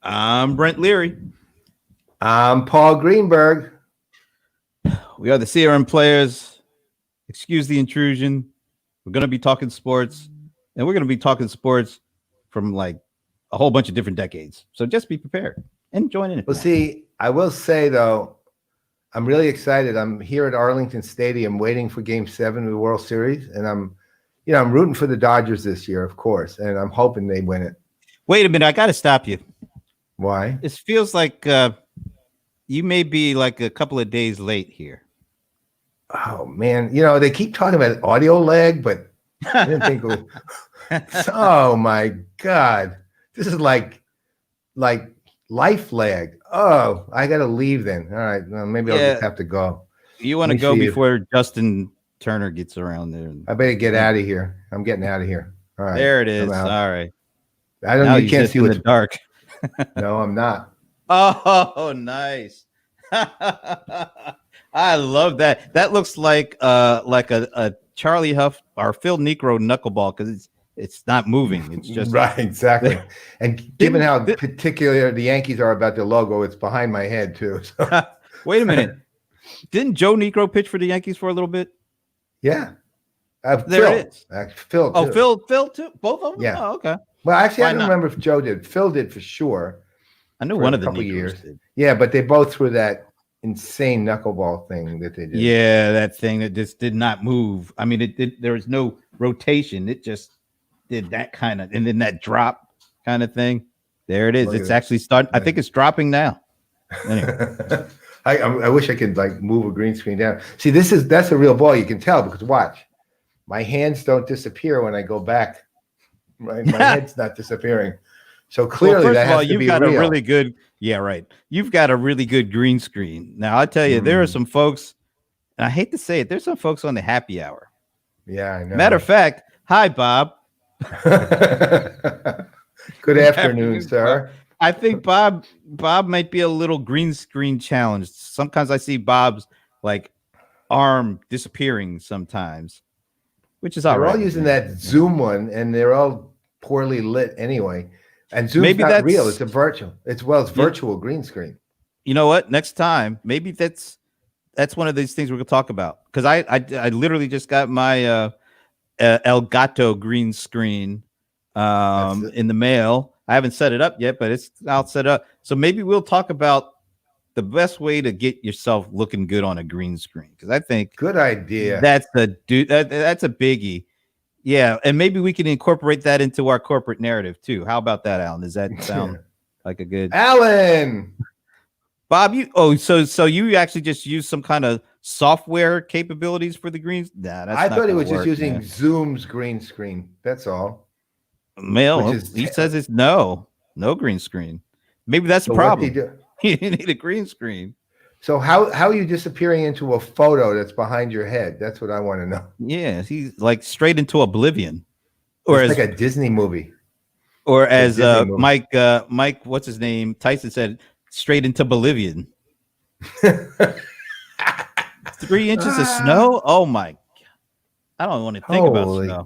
I'm Brent Leary. I'm Paul Greenberg. We are the CRM Playaz. Excuse the intrusion. We're going to be talking sports, and we're going to be talking sports from like a whole bunch of different decades. So just be prepared and join in. Well, see, I will say, though, I'm really excited. I'm here at Arlington Stadium waiting for Game 7 of the World Series, and I'm rooting for the Dodgers this year, of course, and I'm hoping they win it. Wait a minute. I got to stop you. Why? It feels like you may be like a couple of days late here. Oh, man. They keep talking about audio lag, but I didn't think it was... Oh, my God. This is like life lag. Oh, I got to leave then. All right. Well, maybe I'll just have to go. You want to go before Justin Turner gets around there. I better get out of here. I'm getting out of here. All right. There it is. All right. I don't. Now you can't see what's in the dark. No, I'm not. Oh, nice. I love that. That looks like a Charlie Huff or Phil Necro knuckleball because it's not moving. It's just right, exactly. And given how particular the Yankees are about their logo, it's behind my head too. So. Wait a minute. Didn't Joe Necro pitch for the Yankees for a little bit? Yeah. There Phil, it is. Phil. Oh, too. Phil too. Both of them. Yeah. Oh, okay. Well, actually, I don't remember if Joe did. Phil did for sure. I knew one of the couple Necros years. did. Yeah, but they both threw that insane knuckleball thing that they did. Yeah, that thing that just did not move. I mean, there was no rotation. It just did that kind of, and then that drop kind of thing. There it is. It's actually starting. I think it's dropping now. Anyway. I wish I could like move a green screen down. See, that's a real ball. You can tell because watch, my hands don't disappear when I go back. Right, my head's not disappearing. So clearly, first that of all, has to you've be got real. a really good. Yeah, right. You've got a really good green screen. Now, I tell you, there are some folks. And I hate to say it. There's some folks on the happy hour. Yeah, I know. Matter of fact, hi, Bob. Good afternoon, sir. I think Bob might be a little green screen challenged. Sometimes I see Bob's like arm disappearing sometimes, which is all right. They're all using that Zoom one, and they're all poorly lit anyway. And Zoom's not real; it's a virtual. It's virtual green screen. You know what? Next time, maybe that's one of these things we're gonna talk about because I literally just got my Elgato green screen in the mail. I haven't set it up yet, but it's all set up. So maybe we'll talk about the best way to get yourself looking good on a green screen because I think good idea. That's a biggie. Yeah, and maybe we can incorporate that into our corporate narrative too. How about that, Alan? Does that sound like a good Alan? Bob, so you actually just use some kind of software capabilities for the greens? Nah, that's I not thought he was work, just using man. Zoom's green screen. That's all. Mail. He says it's no green screen. Maybe that's the problem. You need a green screen. So how are you disappearing into a photo that's behind your head? That's what I want to know. Yeah, he's like straight into oblivion, or it's like a Disney movie. Or as Mike, what's his name? Tyson said, straight into Bolivian. 3 inches of snow. Oh my God! I don't want to think about snow.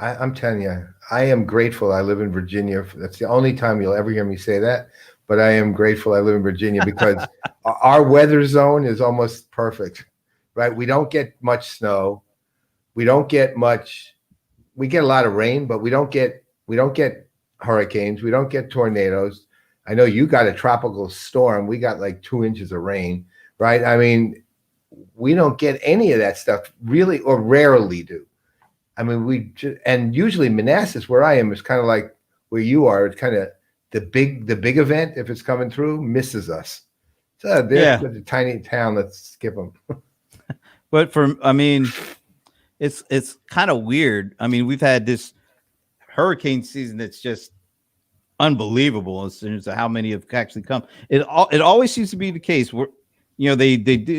I'm telling you, I am grateful I live in Virginia. That's the only time you'll ever hear me say that. But I am grateful I live in Virginia because our weather zone is almost perfect, right? We don't get much snow. We don't get much. We get a lot of rain, but we don't get hurricanes. We don't get tornadoes. I know you got a tropical storm. We got like 2 inches of rain, right? I mean, we don't get any of that stuff really, or rarely do. I mean, and usually Manassas, where I am, is kind of like where you are. It's kind of the big event, if it's coming through, misses us. So there's a tiny town. Let's skip them. But it's kind of weird. I mean, we've had this hurricane season that's just unbelievable as soon as how many have actually come. It always seems to be the case where they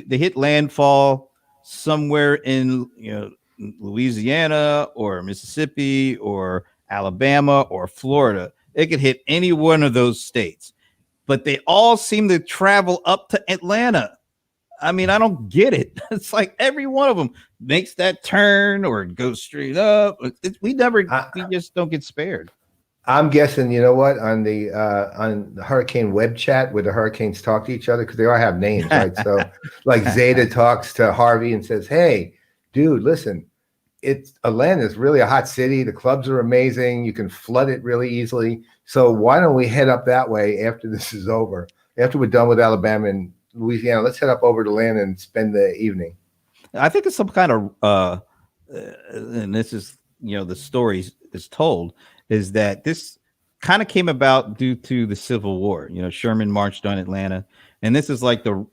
hit landfall somewhere in Louisiana or Mississippi or Alabama or Florida. It could hit any one of those states, but they all seem to travel up to Atlanta. I mean, I don't get it. It's like every one of them makes that turn or goes straight up. We just don't get spared. I'm guessing, you know what, on the Hurricane web chat where the Hurricanes talk to each other, because they all have names, right? So like Zeta talks to Harvey and says, "Hey, dude, listen, Atlanta is really a hot city. The clubs are amazing. You can flood it really easily. So why don't we head up that way after this is over? After we're done with Alabama and Louisiana, let's head up over to Atlanta and spend the evening." I think it's some kind of and this is, the story is told, is that this kind of came about due to the Civil War. Sherman marched on Atlanta, and this is like the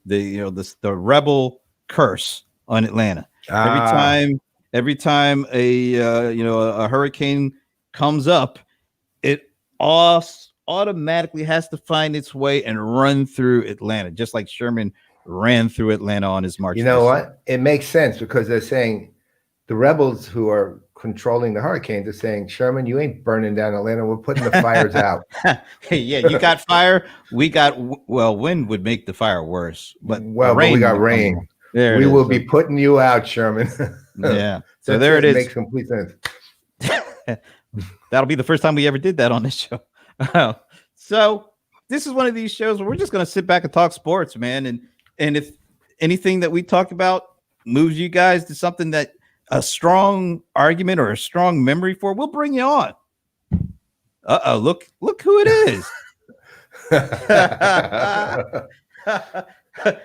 rebel curse on Atlanta. Every time a hurricane comes up, it automatically has to find its way and run through Atlanta, just like Sherman ran through Atlanta on his march. You know what? It makes sense, because they're saying the rebels who are controlling the hurricanes are saying, "Sherman, you ain't burning down Atlanta. We're putting the fires out." Hey, yeah, you got fire. We got, wind would make the fire worse, but but we got rain. We will be putting you out, Sherman. Yeah. So there it is. Makes complete sense. That'll be the first time we ever did that on this show. So this is one of these shows where we're just going to sit back and talk sports, man. And if anything that we talk about moves you guys to something that a strong argument or a strong memory for, we'll bring you on. Look who it is.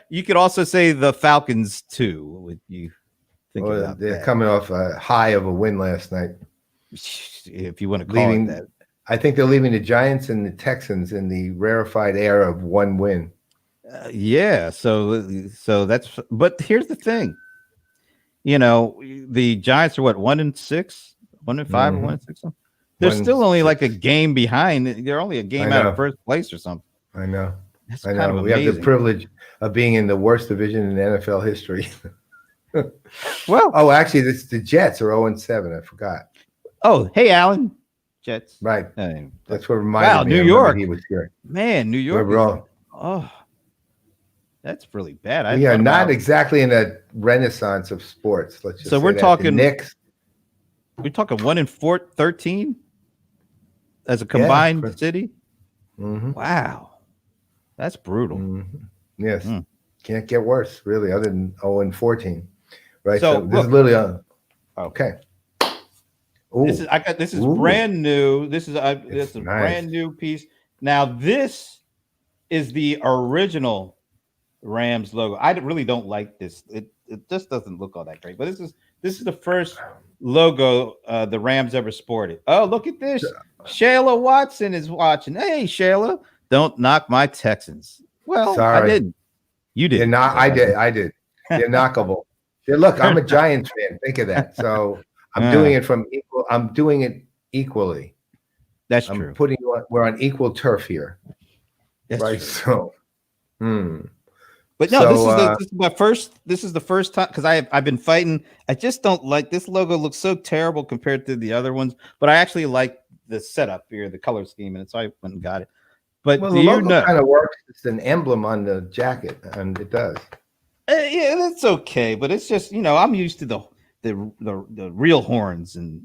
You could also say the Falcons too. What would you think about they're that? coming off a high of a win last night. If you want to call it that. I think they're leaving the Giants and the Texans in the rarefied air of one win. Yeah. So that's. But here's the thing. The Giants are what, 1-6, 1-5, or 1-6. They're still only like a game behind. They're only a game out of first place or something. I know. That's I know. kind of we amazing. have the privilege of being in the worst division in NFL history. Well, actually, the Jets are 0-7. I forgot. Oh, hey, Alan. Jets. Right. Hey, that's what reminded me. New York. He was here. Man, New York. That's really bad. We are not exactly in a renaissance of sports. Let's just so say we're that. talking The Knicks. We're talking 1-13 as a combined city. Mm-hmm. Wow, that's brutal. Mm-hmm. Yes, can't get worse, really, other than 0-14. Right. So this is literally okay. Ooh. This is brand new. This is a nice. brand new piece. Now this is the original Rams logo. I really don't like this. It just doesn't look all that great. But this is the first logo the Rams ever sported. Oh, look at this. Shayla Watson is watching. Hey, Shayla, don't knock my Texans. Well, sorry. I didn't. You did. I did. They're knockable. Look, I'm a Giants fan. Think of that. So I'm doing it I'm doing it equally. That's true. We're on equal turf here. That's right. True. So But no, this is my first. This is the first time, because I've been fighting. I just don't like this logo. Looks so terrible compared to the other ones. But I actually like the setup here, the color scheme, and so I went and got it. But the logo kind of works. It's an emblem on the jacket, and it does. Yeah, that's okay. But it's just, I'm used to the real horns, and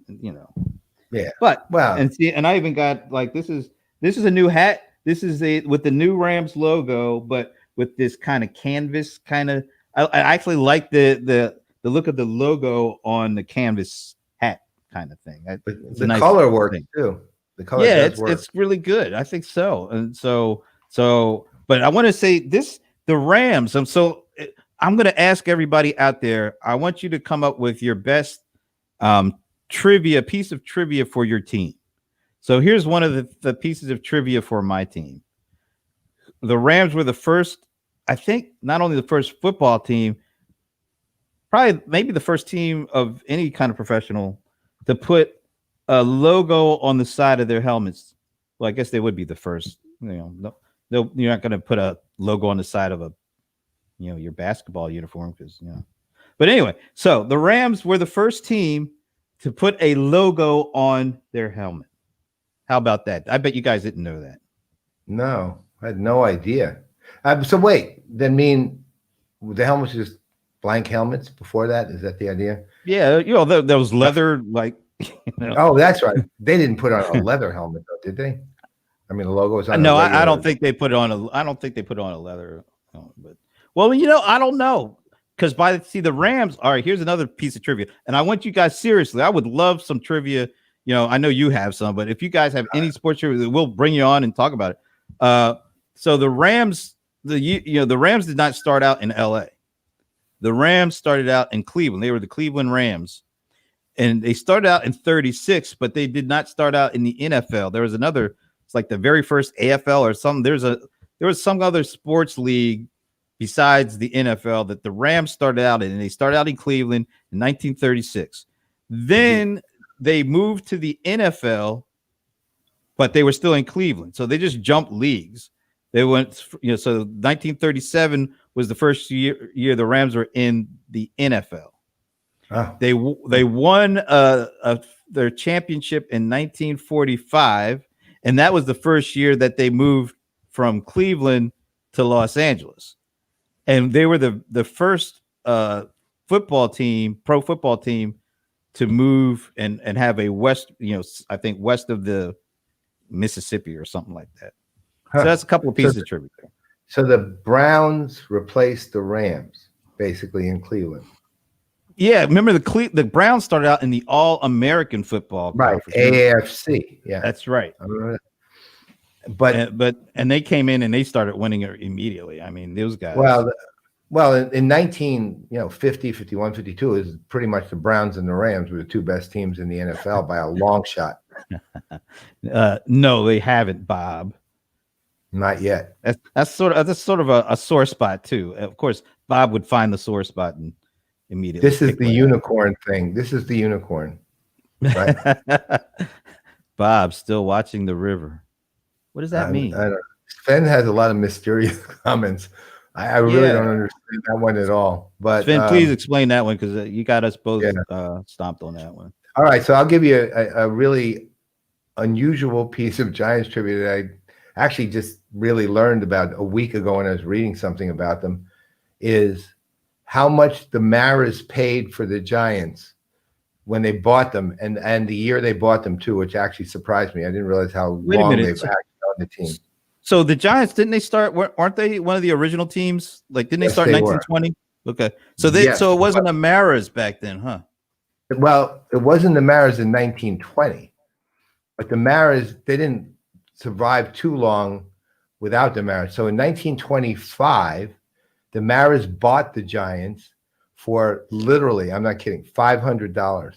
Yeah. But and I even got like this is a new hat. This is with the new Rams logo, but with this kind of canvas kind of. I actually like the look of the logo on the canvas hat kind of thing. The nice color works too. The color, it's really good. I think so. And so, but I want to say this: the Rams. I'm going to ask everybody out there. I want you to come up with your best piece of trivia for your team. So here's one of the pieces of trivia for my team. The Rams were the first, I think, not only the first football team, maybe the first team of any kind of professional to put a logo on the side of their helmets. Well, I guess they would be the first. You're not going to put a logo on the side of your basketball uniform because. But anyway, so the Rams were the first team to put a logo on their helmet. How about that? I bet you guys didn't know that. No, I had no idea. So wait, then the helmets just blank helmets before that? Is that the idea? Yeah, those leather like Oh, that's right. They didn't put on a leather helmet, though, did they? I mean, the logo was on. No, I don't think they put it on a. I don't think they put it on a leather. But well, I don't know because the Rams. All right, here's another piece of trivia, and I want you guys seriously. I would love some trivia. I know you have some, but if you guys have any sports trivia, we'll bring you on and talk about it. So the Rams, the Rams did not start out in L.A. The Rams started out in Cleveland. They were the Cleveland Rams. And they started out in 36, but they did not start out in the NFL. There was another, it's like the very first AFL or something. There was some other sports league besides the NFL that the Rams started out in, and they started out in Cleveland in 1936. Then they moved to the NFL, but they were still in Cleveland. So they just jumped leagues. They went, so 1937 was the first year the Rams were in the NFL. Oh. They won their championship in 1945, and that was the first year that they moved from Cleveland to Los Angeles. And they were the first pro football team to move and have a west, I think west of the Mississippi or something like that. So that's a couple of pieces of trivia there. So the Browns replaced the Rams basically in Cleveland. Yeah, remember the Browns started out in the All-American Football Conference. AAFC. Yeah, that's right. But they came in and they started winning it immediately. I mean, those guys. Well, in 1950, 51, 52 is pretty much the Browns and the Rams were the two best teams in the NFL by a long shot. No, they haven't, Bob. Not yet. That's sort of a sore spot too. Of course, Bob would find the sore spot and immediately. This is the unicorn thing. This is the unicorn. Right? Bob still watching the river. What does that mean? I don't know. Sven has a lot of mysterious comments. I really don't understand that one at all. But Sven, please explain that one because you got us both stomped on that one. All right, so I'll give you a really unusual piece of Giants trivia that I actually just really learned about a week ago when I was reading something about them. Is how much the Maras paid for the Giants when they bought them, and the year they bought them too, which actually surprised me. I didn't realize how long they've actually on the team. So the Giants, didn't they start? Aren't they one of the original teams? Like, didn't they start in 1920? Okay, so so it wasn't the Maras back then, huh? Well, it wasn't the Maras in 1920, but the Maras, they didn't survive too long without the Maras. So in 1925. The Maras bought the Giants for literally, I'm not kidding, $500.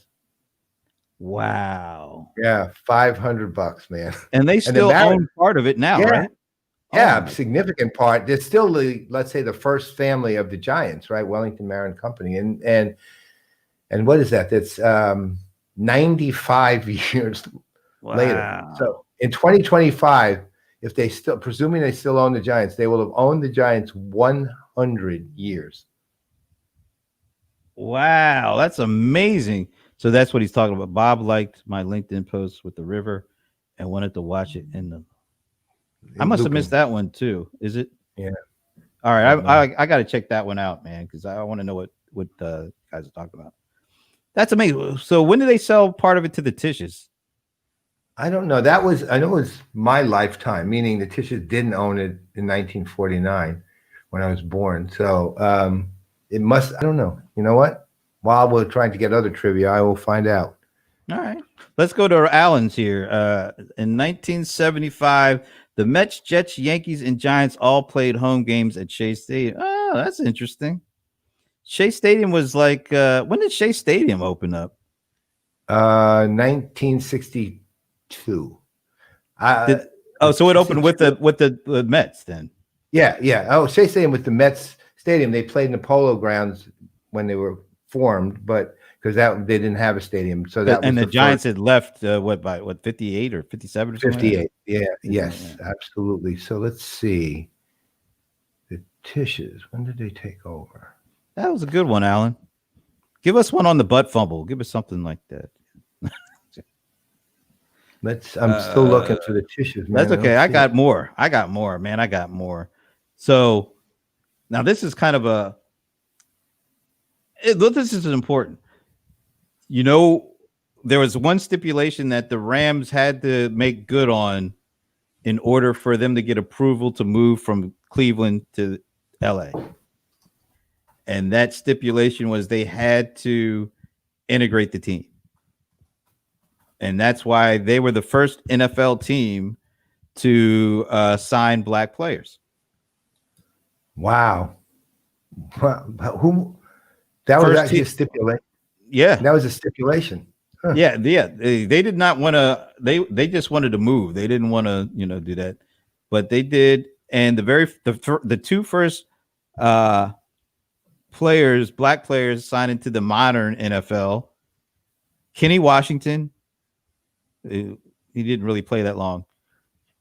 Wow. Yeah, $500, man. And they still own part of it now, right? Yeah, significant part. They're still let's say the first family of the Giants, right? Wellington Mara Company. And what is that? That's 95 years later. So in 2025, if they still, presuming they still own the Giants, they will have owned the Giants 100 years. Wow, that's amazing. So that's what he's talking about. Bob liked my LinkedIn post with the river and wanted to watch it in the. I must have missed that one too. Is it? Yeah. All right, I got to check that one out, man, because I want to know what the guys are talking about. That's amazing. So when did they sell part of it to the Tisches? I don't know. I know it was my lifetime, meaning the Tisches didn't own it in 1949 when I was born. So it must, I don't know. You know what? While we're trying to get other trivia, I will find out. All right. Let's go to Allen's here. In 1975, the Mets, Jets, Yankees, and Giants all played home games at Shea Stadium. Oh, that's interesting. Shea Stadium was like, when did Shea Stadium open up? 1962. So it opened with the Mets then. Yeah. Oh, Shea Stadium with the Mets Stadium. They played in the Polo Grounds when they were formed, but because they didn't have a stadium. So that and the Giants had left by 58 or 57 or something? 58. Yeah. Yes, absolutely. So let's see. The Tisches. When did they take over? That was a good one, Alan. Give us one on the butt fumble. Give us something like that. I'm still looking for the Tisches, man. That's okay. I got more, man. I got more. So now this is kind of this is important. there was one stipulation that the Rams had to make good on in order for them to get approval to move from Cleveland to LA. And that stipulation was they had to integrate the team. And that's why they were the first NFL team to sign black players. Wow. Who? That was actually a stipulation. Yeah. That was a stipulation. Huh. Yeah. They did not want to. They just wanted to move. They didn't want to, do that. But they did. And the two first players, black players, signed into the modern NFL. Kenny Washington. He didn't really play that long.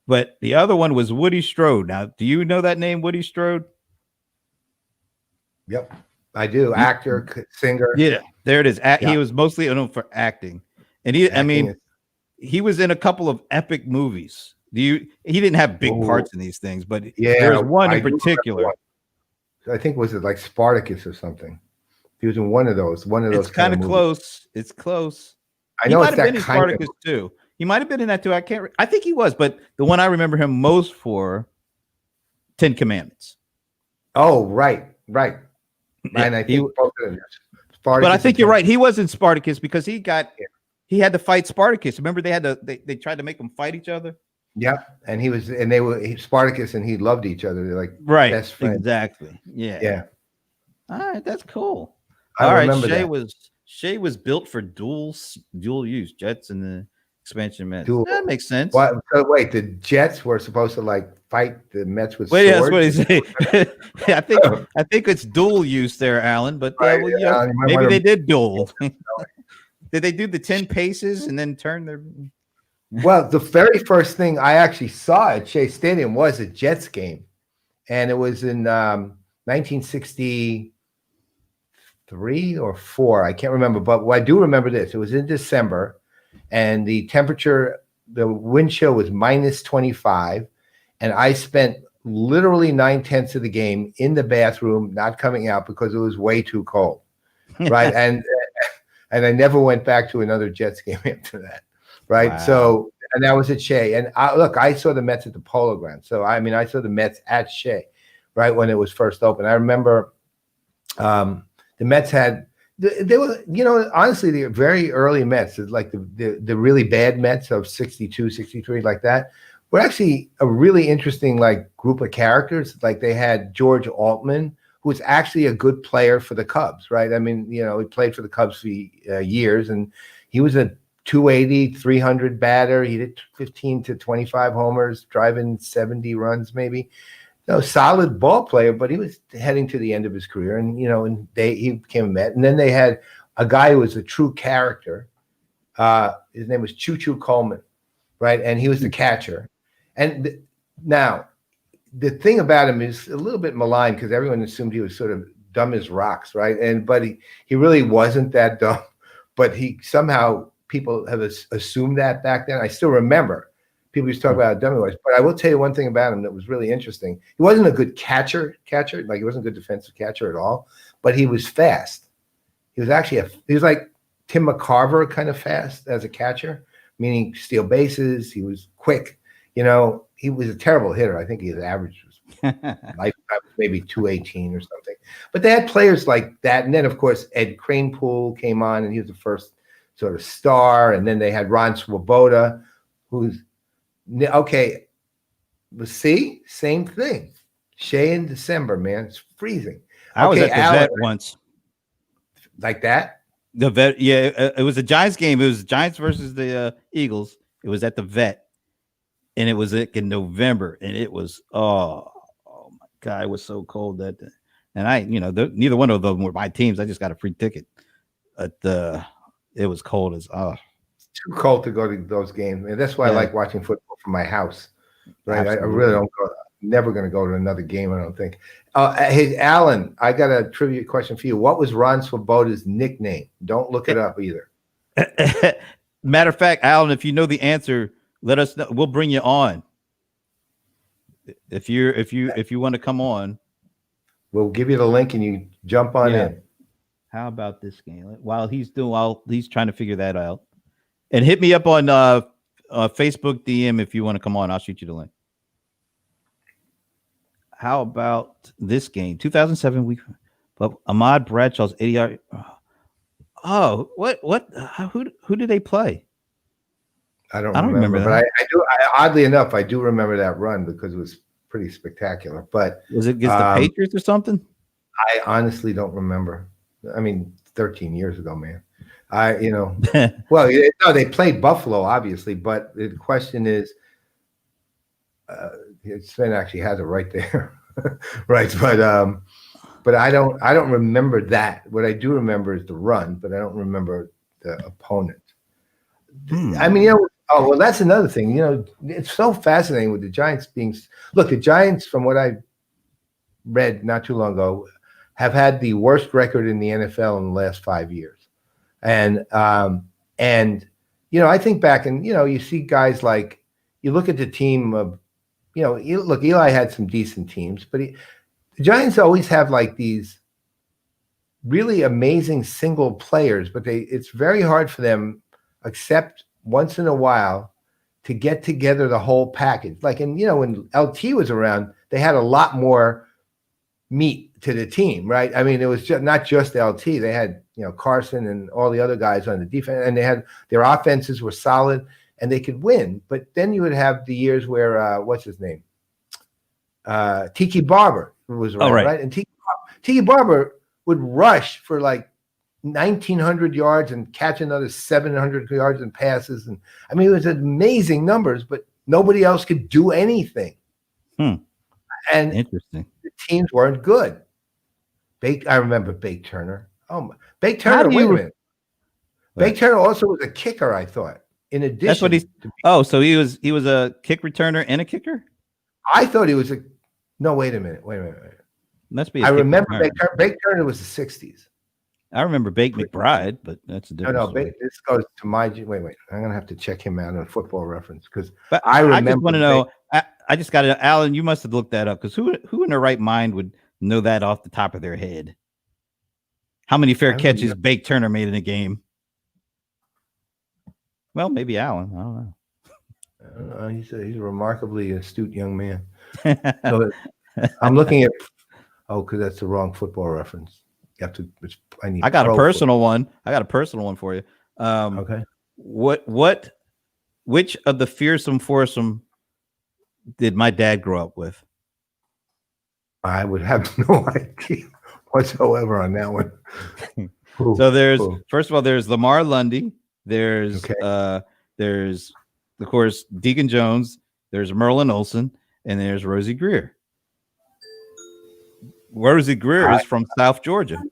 But the other one was Woody Strode. Now, do you know that name, Woody Strode? Yep, I do. Actor, singer. Yeah, there it is. He was mostly known for acting. And he was in a couple of epic movies. He didn't have big parts in these things, but there's one in particular. I think was it like Spartacus or something? He was in one of those. It's kind of close. It's close. I know he might have been in Spartacus too. He might have been in that too. I think he was, but the one I remember him most for, 10 Commandments. Oh, right. And I think Spartacus. But I think you're right. He was in Spartacus because he had to fight Spartacus. Remember they tried to make them fight each other. Yep, and they were Spartacus and he loved each other. They're like best friends. Exactly. Yeah. All right, that's cool. All right, Shea was built for dual use jets and the expansion Mets. That makes sense. What? So wait, the Jets were supposed to fight the Mets with swords? Yeah, that's what he said. I think it's dual use there, Alan. But maybe they did dual. Did they do the 10 paces and then turn their? Well, the very first thing I actually saw at Shea Stadium was a Jets game, and it was in 1963 or 4. I can't remember, but I do remember this. It was in December, and the wind chill was -25, and I spent literally 9/10 of the game in the bathroom, not coming out because it was way too cold, right? and I never went back to another Jets game after that. Right. Wow. So, and that was at Shea. And I saw the Mets at the Polo Ground. So, I saw the Mets at Shea, right, when it was first open. I remember the Mets they were, honestly, the very early Mets, like the really bad Mets of 62, 63, like that, were actually a really interesting, group of characters. Like they had George Altman, who was actually a good player for the Cubs, right? He played for the Cubs for years, and he was a 280, 300 batter. He did 15 to 25 homers, driving 70 runs maybe. Solid ball player, but he was heading to the end of his career. And, he became a Met. And then they had a guy who was a true character. His name was Choo Choo Coleman, right? And he was the catcher. And now, the thing about him is a little bit maligned because everyone assumed he was sort of dumb as rocks, right? But he really wasn't that dumb. But he somehow... people have assumed that back then. I still remember people used to talk about how dumb he was. But I will tell you one thing about him that was really interesting. He wasn't a good catcher. He wasn't a good defensive catcher at all. But he was fast. He was actually he was like Tim McCarver kind of fast as a catcher, meaning steal bases. He was quick. He was a terrible hitter. I think his average was maybe 218 or something. But they had players like that. And then, of course, Ed Kranepool came on, and he was the first sort of star, and then they had Ron Swoboda, who's okay. But see, same thing. Shea in December, man, it's freezing. I was at the vet once, like that. The vet, yeah. It was a Giants game. It was Giants versus the Eagles. It was at the vet, and it was in November, and it was oh my God, it was so cold that day. And neither one of them were my teams. I just got a free ticket at the. It was cold as It's too cold to go to those games, and that's why I like watching football from my house. Right, I really don't go. Never going to go to another game, I don't think. Hey, Alan, I got a trivia question for you. What was Ron Swoboda's nickname? Don't look it up either. Matter of fact, Alan, if you know the answer, let us know. We'll bring you on. If you want to come on, we'll give you the link and you jump on in. How about this game? While he's trying to figure that out, And hit me up on Facebook DM if you want to come on. I'll shoot you the link. How about this game? 2007 but Ahmad Bradshaw's 80-yard. Oh, who did they play? I don't remember but I do. Oddly enough, I do remember that run because it was pretty spectacular. But was it against the Patriots or something? I honestly don't remember. I mean, 13 years ago, man. Well, no, they played Buffalo, obviously, but the question is, Sven actually has it right there, right? But I don't remember that. What I do remember is the run, but I don't remember the opponent. I mean, oh, well, that's another thing. It's so fascinating with the Giants being. Look, the Giants, from what I read not too long ago, have had the worst record in the NFL in the last 5 years. And I think back and, you see guys like, you look at the team of, look, Eli had some decent teams, but the Giants always have like these really amazing single players, but it's very hard for them, except once in a while, to get together the whole package. Like, when LT was around, they had a lot more meat to the team, right? I mean, it was not just LT. They had, Carson and all the other guys on the defense, and they had their offenses were solid and they could win. But then you would have the years where what's his name? Tiki Barber was around, right? And Tiki Barber would rush for like 1,900 yards and catch another 700 yards in passes. And I mean, it was amazing numbers, but nobody else could do anything. And interesting. The teams weren't good. I remember Bake Turner. Oh, Bake Turner. Wait a minute. Bake Turner also was a kicker, I thought. In addition, that's what he's. Oh, so he was a kick returner and a kicker. I thought he was a. No, wait a minute. Must be. I remember Bake Turner was the 60s. I remember Bake McBride, but that's a different. No, this goes to my. Wait. I'm gonna have to check him out on Football Reference because I remember. I just want to know. I just got to. Alan, you must have looked that up because who in their right mind would know that off the top of their head? How many fair catches Bake Turner made in a game? Well, maybe Alan. I don't know. He's a remarkably astute young man. So I'm looking at. Oh, because that's the wrong Football Reference. You have to. I got a personal one. I got a personal one for you. Okay. Which of the fearsome foursome did my dad grow up with? I would have no idea whatsoever on that one. So first of all, there's Lamar Lundy. There's of course Deacon Jones. There's Merlin Olsen, and there's Rosie Greer. Rosie Greer is from South Georgia.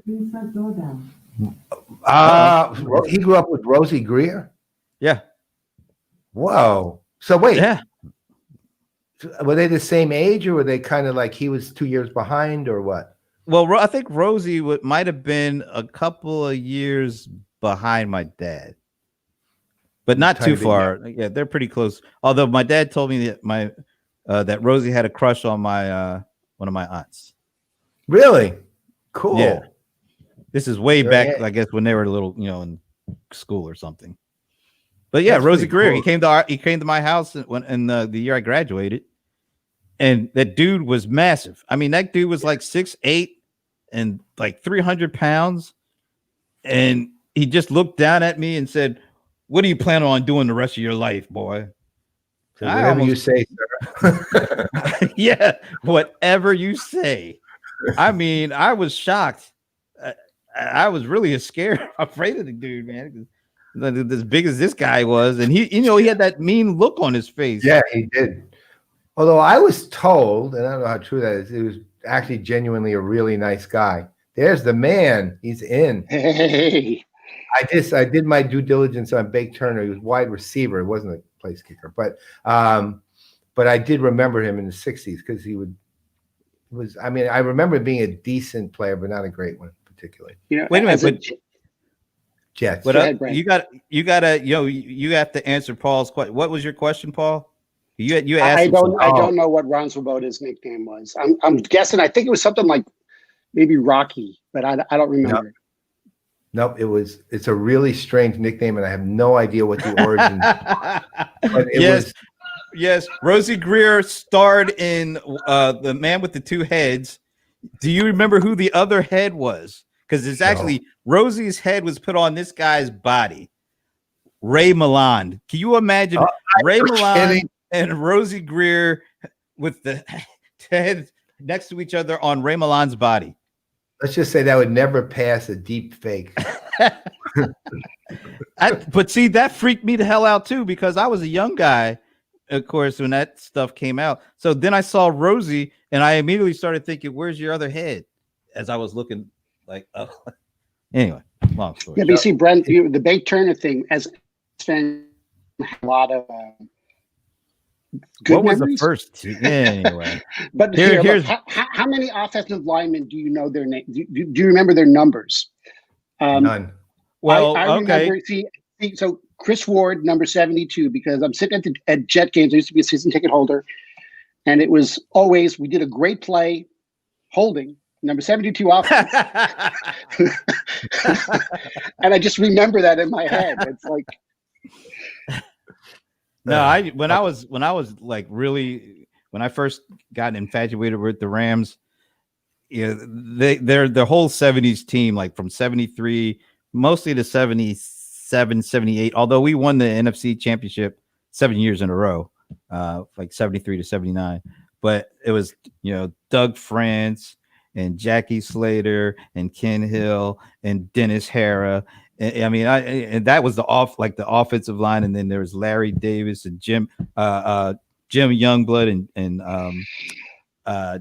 He grew up with Rosie Greer? Yeah. Whoa. So wait. Yeah. Were they the same age, or were they kind of like he was 2 years behind, or what? Well, I think Rosie might have been a couple of years behind my dad, but not too far. Yeah, they're pretty close. Although my dad told me that that Rosie had a crush on my one of my aunts. Really? Cool. Yeah. This is way back, I guess, when they were little, in school or something. But yeah, Rosie Greer. Cool. He came to my house in the year I graduated, and that dude was massive. I mean, that dude was like 6'8" and like 300 pounds, and he just looked down at me and said, "What are you planning on doing the rest of your life, boy?" So whatever you say, sir. Yeah, whatever you say. I mean, I was shocked. I was really scared, afraid of the dude, man. As big as this guy was, and he had that mean look on his face. Yeah, he did. Although I was told, and I don't know how true that is, he was actually genuinely a really nice guy. There's the man. He's in. Hey. I did my due diligence on Bake Turner. He was wide receiver. It wasn't a place kicker, but I did remember him in the 60s because I remember being a decent player, but not a great one particularly. Wait a minute, Jets. What up? You have to answer Paul's question. What was your question, Paul? You asked. I don't know what Ron Swoboda's nickname was. I'm guessing. I think it was something like maybe Rocky, but I don't remember. Nope, it's a really strange nickname, and I have no idea what the origin. But it Yes, was yes. Rosie Greer starred in The Man with the Two Heads. Do you remember who the other head was? Because it's actually Rosie's head was put on this guy's body. Ray Milland. Can you imagine Ray Milland and Rosie Greer with the head next to each other on Ray Milland's body? Let's just say that would never pass a deep fake. But see, that freaked me the hell out too, because I was a young guy, of course, when that stuff came out. So then I saw Rosie, and I immediately started thinking, "Where's your other head?" As I was looking, like, oh. Anyway, long story. Yeah, but you see, Brent, the Bate Turner thing, as a lot of good what was memories. The first? Anyway, but here's look, how many offensive linemen do you know their name? Do you remember their numbers? None. Well, I remember. See, so Chris Ward, number 72, because I'm sitting at Jet games. I used to be a season ticket holder, and it was always we did a great play, holding number 72 offense, and I just remember that in my head. It's like. No, when I was like really when I first got infatuated with the Rams, their whole 70s team, like from 73, mostly to 77, 78, although we won the NFC championship 7 years in a row, like 73 to 79. But it was, Doug France and Jackie Slater and Ken Hill and Dennis Hara. And that was the offensive line, and then there was Larry Davis and Jim Youngblood and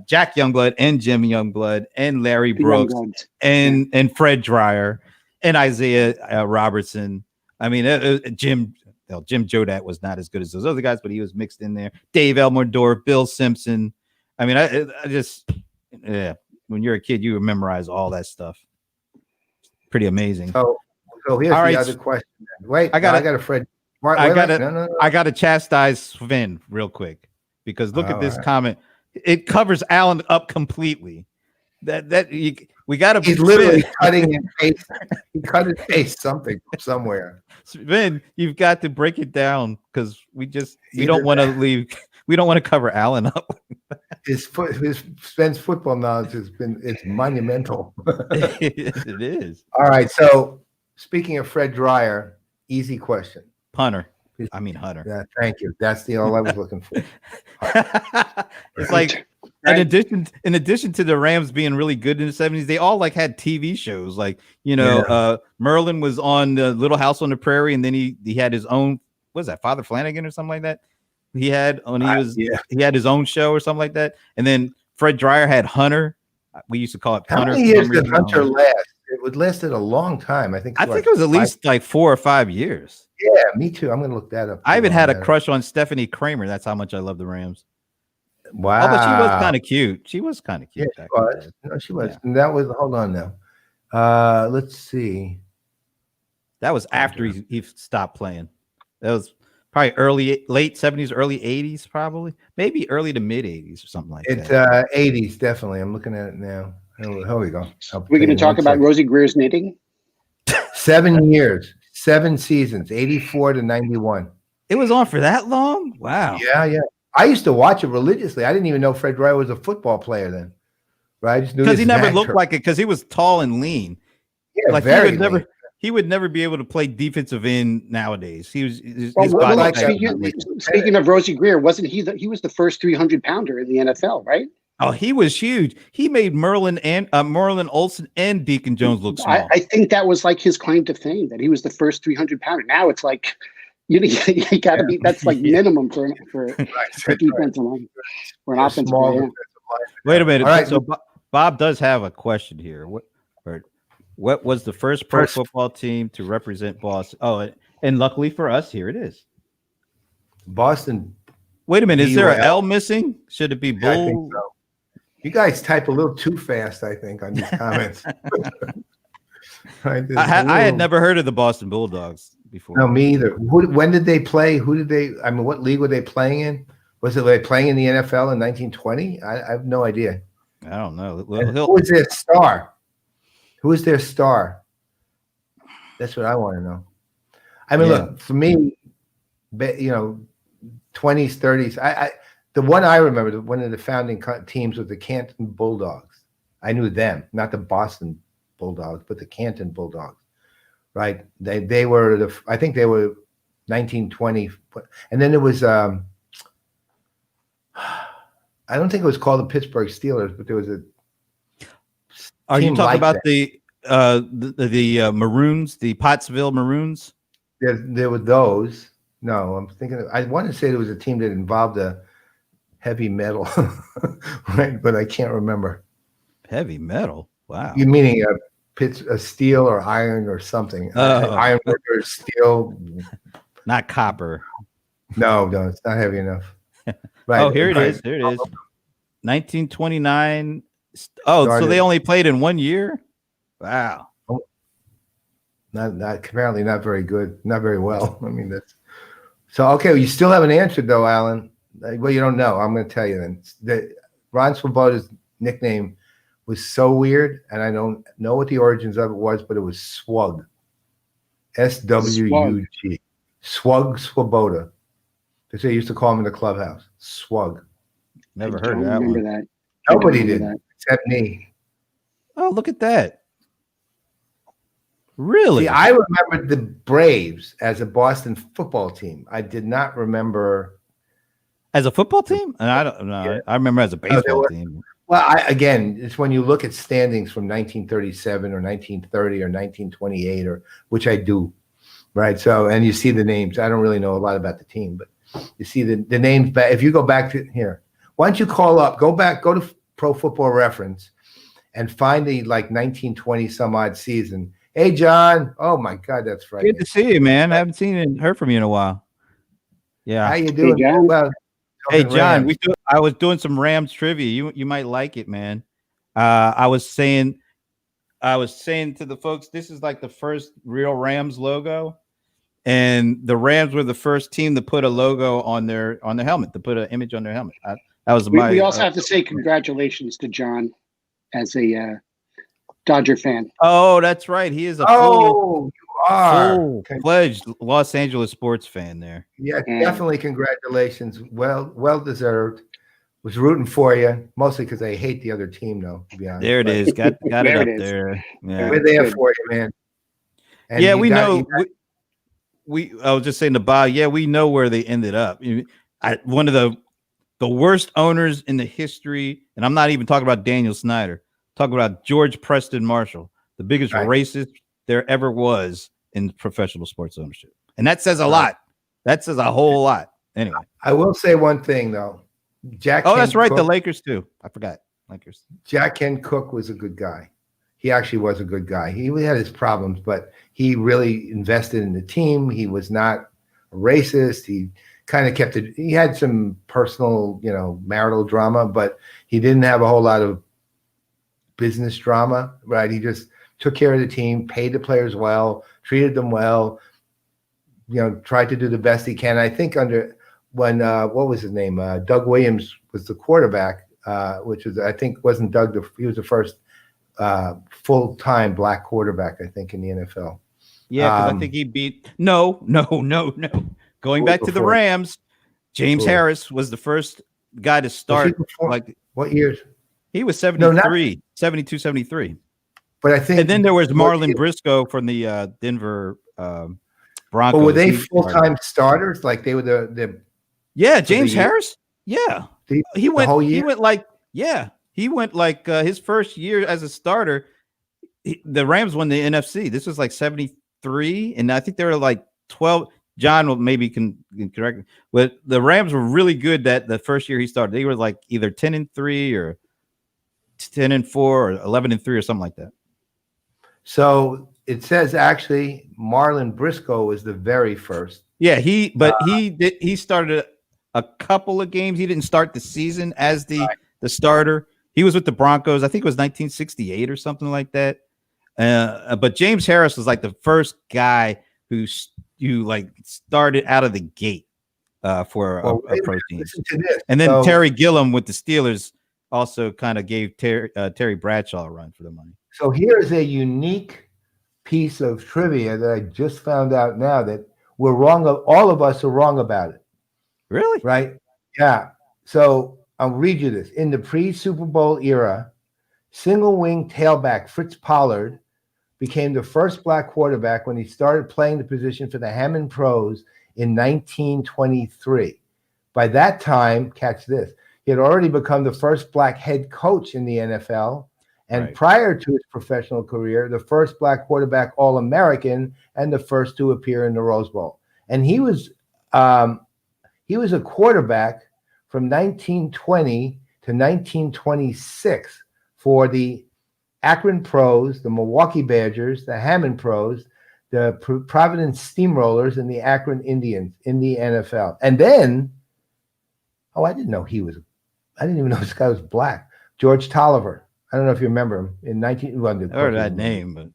Jack Youngblood and Jim Youngblood and Larry Brooks and Fred Dreyer and Isaiah Robertson. I mean, Jim Jodat was not as good as those other guys, but he was mixed in there. Dave Elmore, Bill Simpson. I mean, I just when you're a kid, you memorize all that stuff. Pretty amazing. So here's the other question. Wait, I got a Fred. I got to chastise Sven real quick, because look at this comment. It covers Allen up completely. We got to. He's literally cutting and pasting. He cut and paste something somewhere. Sven, you've got to break it down, because we don't want to leave. We don't want to cover Allen up. His Sven's football knowledge it's monumental. It is. All right, so. Speaking of Fred Dreyer, easy question. Hunter. Yeah, thank you. That's all I was looking for. It's like in addition to the Rams being really good in the 70s, they all had TV shows. Merlin was on the Little House on the Prairie, and then he had his own. What was that, Father Flanagan or something like that? He had he had his own show or something like that. And then Fred Dreyer had Hunter. We used to call it Hunter. How many years did Hunter last? It lasted a long time. I think it was at least 4 or 5 years. Yeah, me too. I'm going to look that up. I even had a crush on Stephanie Kramer. That's how much I love the Rams. Wow. Although she was kind of cute. Yeah, she was. No, she was. Yeah. And that was, hold on now. Let's see. That was after he stopped playing. That was probably late 70s, early 80s, probably. Maybe early to mid 80s or something like that. It's 80s, definitely. I'm looking at it now. Here we go. We're going to talk about Rosie Greer's knitting. 7 years, 7 seasons, 84 to 91. It was on for that long? Wow. Yeah. I used to watch it religiously. I didn't even know Fred Dreyer was a football player then. Right? I just knew because he never looked like it, because he was tall and lean. Yeah, he would never be able to play defensive end nowadays. He was speaking of Rosie Greer, wasn't he was the first 300-pounder in the NFL, right? Oh, he was huge. He made Merlin Olsen and Deacon Jones look small. I think that was his claim to fame, that he was the first 300-pounder. Now it's like you got to be. That's minimum for defensive line, for an offensive line. Wait a minute. Right. So Bob does have a question here. What was the first pro football team to represent Boston? Oh, and luckily for us, here it is. Boston. Wait a minute. Is there an L missing? Should it be Bull? I think so. You guys type a little too fast, I think, on these comments. I had never heard of the Boston Bulldogs before. No, me either. When did they play? What league were they playing in? Was it playing in the NFL in 1920? I have no idea. I don't know. Who was their star? Who was their star? That's what I want to know. I mean, Yeah. look, for me, 20s, 30s. The one I remember, one of the founding teams was the Canton Bulldogs. I knew them, not the Boston Bulldogs, but the Canton Bulldogs. Right? They were I think they were 1920, and then it was I don't think it was called the Pittsburgh Steelers, but there was a. Are you team talking like about that. the Maroons, the Pottsville Maroons? There were those. No, I'm thinking. I want to say there was a team that involved a heavy metal, right? But I can't remember. Heavy metal. Wow. You meaning a steel or iron or something? Iron or steel. Not copper. No, it's not heavy enough. Right. Oh, here it is. Here it is. 1929. Oh, so they only played in 1 year? Wow. Not apparently not very good. Not very well. I mean, that's so okay. Well, you still haven't answered though, Alan. Well, you don't know. I'm going to tell you then. Ron Swoboda's nickname was so weird, and I don't know what the origins of it was, but it was Swug. SWUG. Swug Swoboda. That's what they used to call him in the clubhouse. Swug. Never heard of that one. Nobody did, except me. Oh, look at that. Really? See, I remember the Braves as a Boston football team. I did not remember as a football team. And I don't know. Yeah. I remember as a baseball team. Well, again, it's when you look at standings from 1937 or 1930 or 1928, or which I do, right? So, and you see the names. I don't really know a lot about the team, but you see the names. But if you go back to here, why don't you call up? Go to Pro Football Reference and find the 1920 some odd season. Hey, John. Oh, my God, that's frightening. Good to see you, man. I haven't seen and heard from you in a while. Yeah. How you doing? Hey, John. Well, hey, John, I was doing some Rams trivia. You might like it, man. I was saying to the folks, this is like the first real Rams logo. And the Rams were the first team to put a logo on their helmet, to put an image on their helmet. That was we also have to say congratulations to John as a Dodger fan. Oh, that's right. He is a full-fledged Los Angeles sports fan there. Yeah, definitely congratulations. Well deserved. Was rooting for you, mostly because I hate the other team, though, to be honest. There it is. Got it up there. Yeah. We're there for you, man. And yeah, we know. I was just saying to Bob, yeah, we know where they ended up. One of the worst owners in the history, and I'm not even talking about Daniel Snyder. Talk about George Preston Marshall, the biggest racist there ever was in professional sports ownership. And that says a lot. That says a whole lot. Anyway. I will say one thing, though. That's right. The Lakers, too. I forgot. Lakers. Jack Ken Cook was a good guy. He actually was a good guy. He had his problems, but he really invested in the team. He was not a racist. He kind of kept it. He had some personal, marital drama, but he didn't have a whole lot of business drama, right? He just took care of the team, paid the players well, treated them well, tried to do the best he can. I think when what was his name? Doug Williams was the quarterback, which was, I think, wasn't Doug, he was the first full-time black quarterback, I think, in the NFL. Yeah, because I think he beat no. Going back to the Rams, James Harris was the first guy to start. What years? He was 72, 73. But I think, and then there was Marlon Briscoe from the Denver Broncos. But were they full-time starters? Like they were the yeah, James Harris. Yeah, he went. The whole year? He went like his first year as a starter. The Rams won the NFC. This was like 73, and I think they were like 12. John will maybe can correct me, but the Rams were really good that the first year he started. They were like either 10-3 or 10-4 or 11-3 or something like that. So it says actually Marlon Briscoe was the very first. Yeah, he started a couple of games. He didn't start the season as the starter. He was with the Broncos. I think it was 1968 or something like that. But James Harris was like the first guy who started out of the gate for a pro team. And then Terry Gilliam with the Steelers also kind of gave Terry Bradshaw a run for the money. So here's a unique piece of trivia that I just found out now that we're wrong. All of us are wrong about it. Really? Right? Yeah. So I'll read you this. In the pre-Super Bowl era, single wing tailback Fritz Pollard became the first black quarterback when he started playing the position for the Hammond Pros in 1923. By that time, catch this, he had already become the first black head coach in the NFL. And prior to his professional career, the first black quarterback All-American and the first to appear in the Rose Bowl. And he was a quarterback from 1920 to 1926 for the Akron Pros, the Milwaukee Badgers, the Hammond Pros, the Providence Steamrollers, and the Akron Indians in the NFL. And then, I didn't even know this guy was black. George Toliver. I don't know if you remember him in 19. I heard that name, but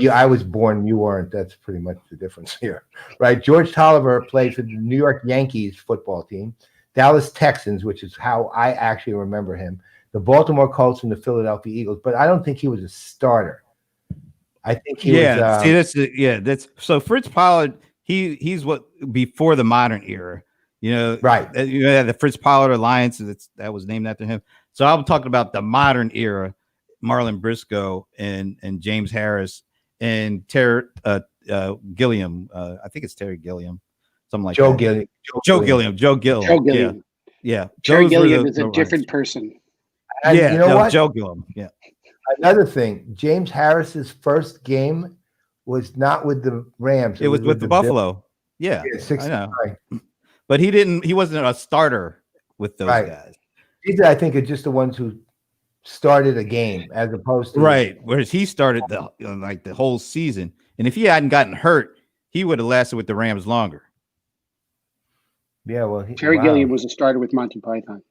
I was born, you weren't. That's pretty much the difference here, right? George Toliver played for the New York Yankees football team, Dallas Texans, which is how I actually remember him, the Baltimore Colts, and the Philadelphia Eagles. But I don't think he was a starter. I think he was. That's so Fritz Pollard. He's what before the modern era. Right? The Fritz Pollard Alliance that was named after him. So I'm talking about the modern era, Marlon Briscoe and James Harris and Gilliam. I think it's Terry Gilliam, something like Joe that. Gilliam. Joe Gilliam. Yeah. Terry Gilliam is a different person. And you know what? Joe Gilliam. Yeah. Another thing, James Harris's first game was not with the Rams. It was with the Buffalo. Yeah, I know. But he wasn't a starter with those guys. These, I think, are just the ones who started a game as opposed to whereas he started the whole season. And if he hadn't gotten hurt, he would have lasted with the Rams longer. Yeah, well, Terry Gilliam was a starter with Monty Python.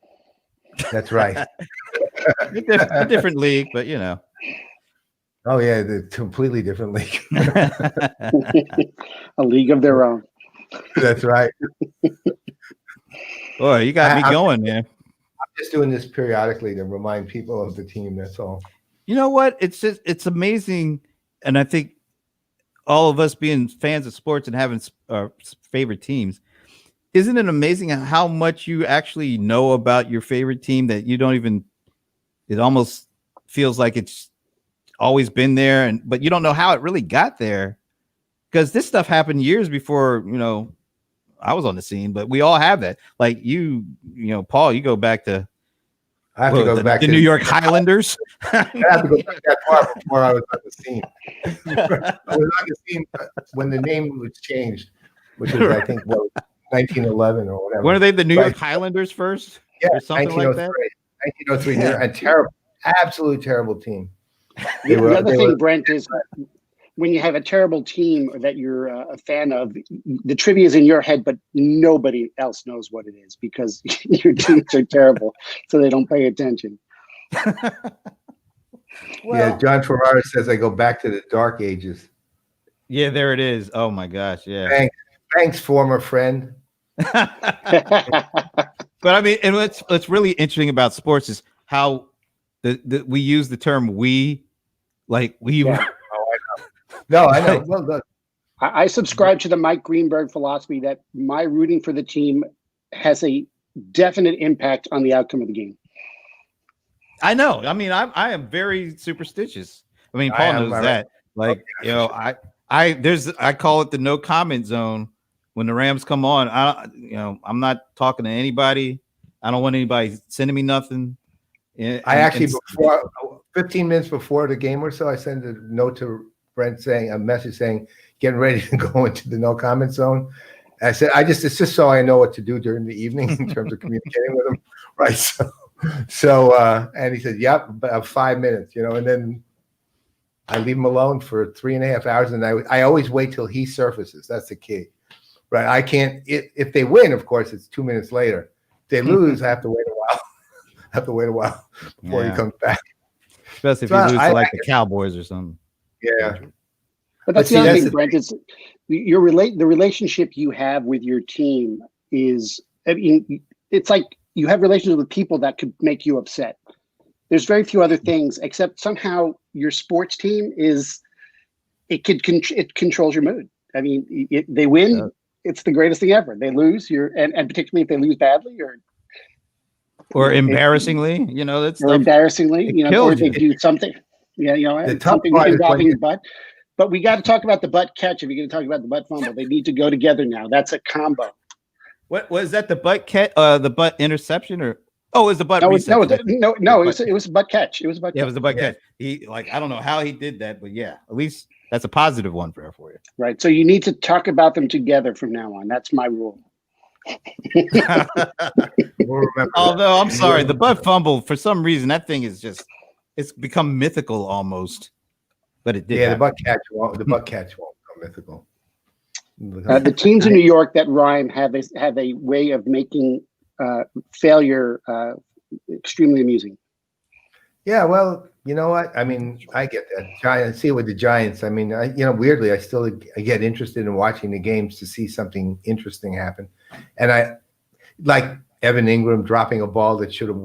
That's right. a different league, but Oh yeah, the completely different league. A league of their own. That's right. Boy, you got me going, man. I'm just doing this periodically to remind people of the team. That's all. You know what? It's amazing, and I think all of us being fans of sports and having favorite teams, isn't it amazing how much you actually know about your favorite team that you don't even? It almost feels like it's always been there, but you don't know how it really got there, because this stuff happened years before I was on the scene. But we all have that. Like Paul, you go back to. I have to go back to the New York Highlanders. I have to go back that far before I was on the scene. I was on the scene when the name was changed, which was I think 1911 or whatever. Weren't they the New York Highlanders first? Yeah, or something like that. 1903. They're a terrible, absolutely terrible team. The other thing, Brent, is when you have a terrible team that you're a fan of, the trivia is in your head, but nobody else knows what it is because your teams are terrible, so they don't pay attention. Yeah, John Ferrara says I go back to the dark ages. Yeah, there it is. Oh my gosh, yeah. Thanks, former friend. But I mean, and what's really interesting about sports is how we use the term "we," like we. Yeah. No, I know. Well done. I subscribe to the Mike Greenberg philosophy that my rooting for the team has a definite impact on the outcome of the game. I know. I mean, I am very superstitious. I mean, Paul knows that. Like, I call it the no comment zone. When the Rams come on, I'm not talking to anybody. I don't want anybody sending me nothing. Before 15 minutes before the game or so, I sent a note to Brent a message saying, getting ready to go into the no comment zone. I said, it's just so I know what to do during the evening in terms of communicating with him. Right. So, and he said, yep, about 5 minutes, and then I leave him alone for 3.5 hours. And I always wait till he surfaces. That's the key. Right. I can't, if they win, of course, it's 2 minutes later. If they lose, I have to wait a while. Before he comes back. Especially if you lose to the Cowboys or something. Yeah. But that's the other thing, Brent, is the relationship you have with your team is, I mean, it's like you have relationships with people that could make you upset. There's very few other things except somehow your sports team it controls your mood. I mean, they win, it's the greatest thing ever. They lose, and particularly if they lose badly or embarrassingly, that's embarrassingly, or they you. do something, The tough something part is involving the butt. But we got to talk about the butt catch. If you're going to talk about the butt fumble, they need to go together now. That's a combo. What was that? The butt catch, the butt interception, or it was the butt No, reception? No. It was a butt catch. It was a butt. Yeah, it was the butt catch. He I don't know how he did that, but yeah, at least that's a positive one for you. Right. So you need to talk about them together from now on. That's my rule. Although I'm sorry, the butt fumble, for some reason, that thing is it's become mythical almost. But it did. Yeah, the butt catch won't become mythical. The teams in New York that rhyme have a way of making failure extremely amusing. Yeah, well, you know what? I mean, I get that. Giants, see it with the Giants. I mean, weirdly, I still get interested in watching the games to see something interesting happen. And I like Evan Ingram dropping a ball that should have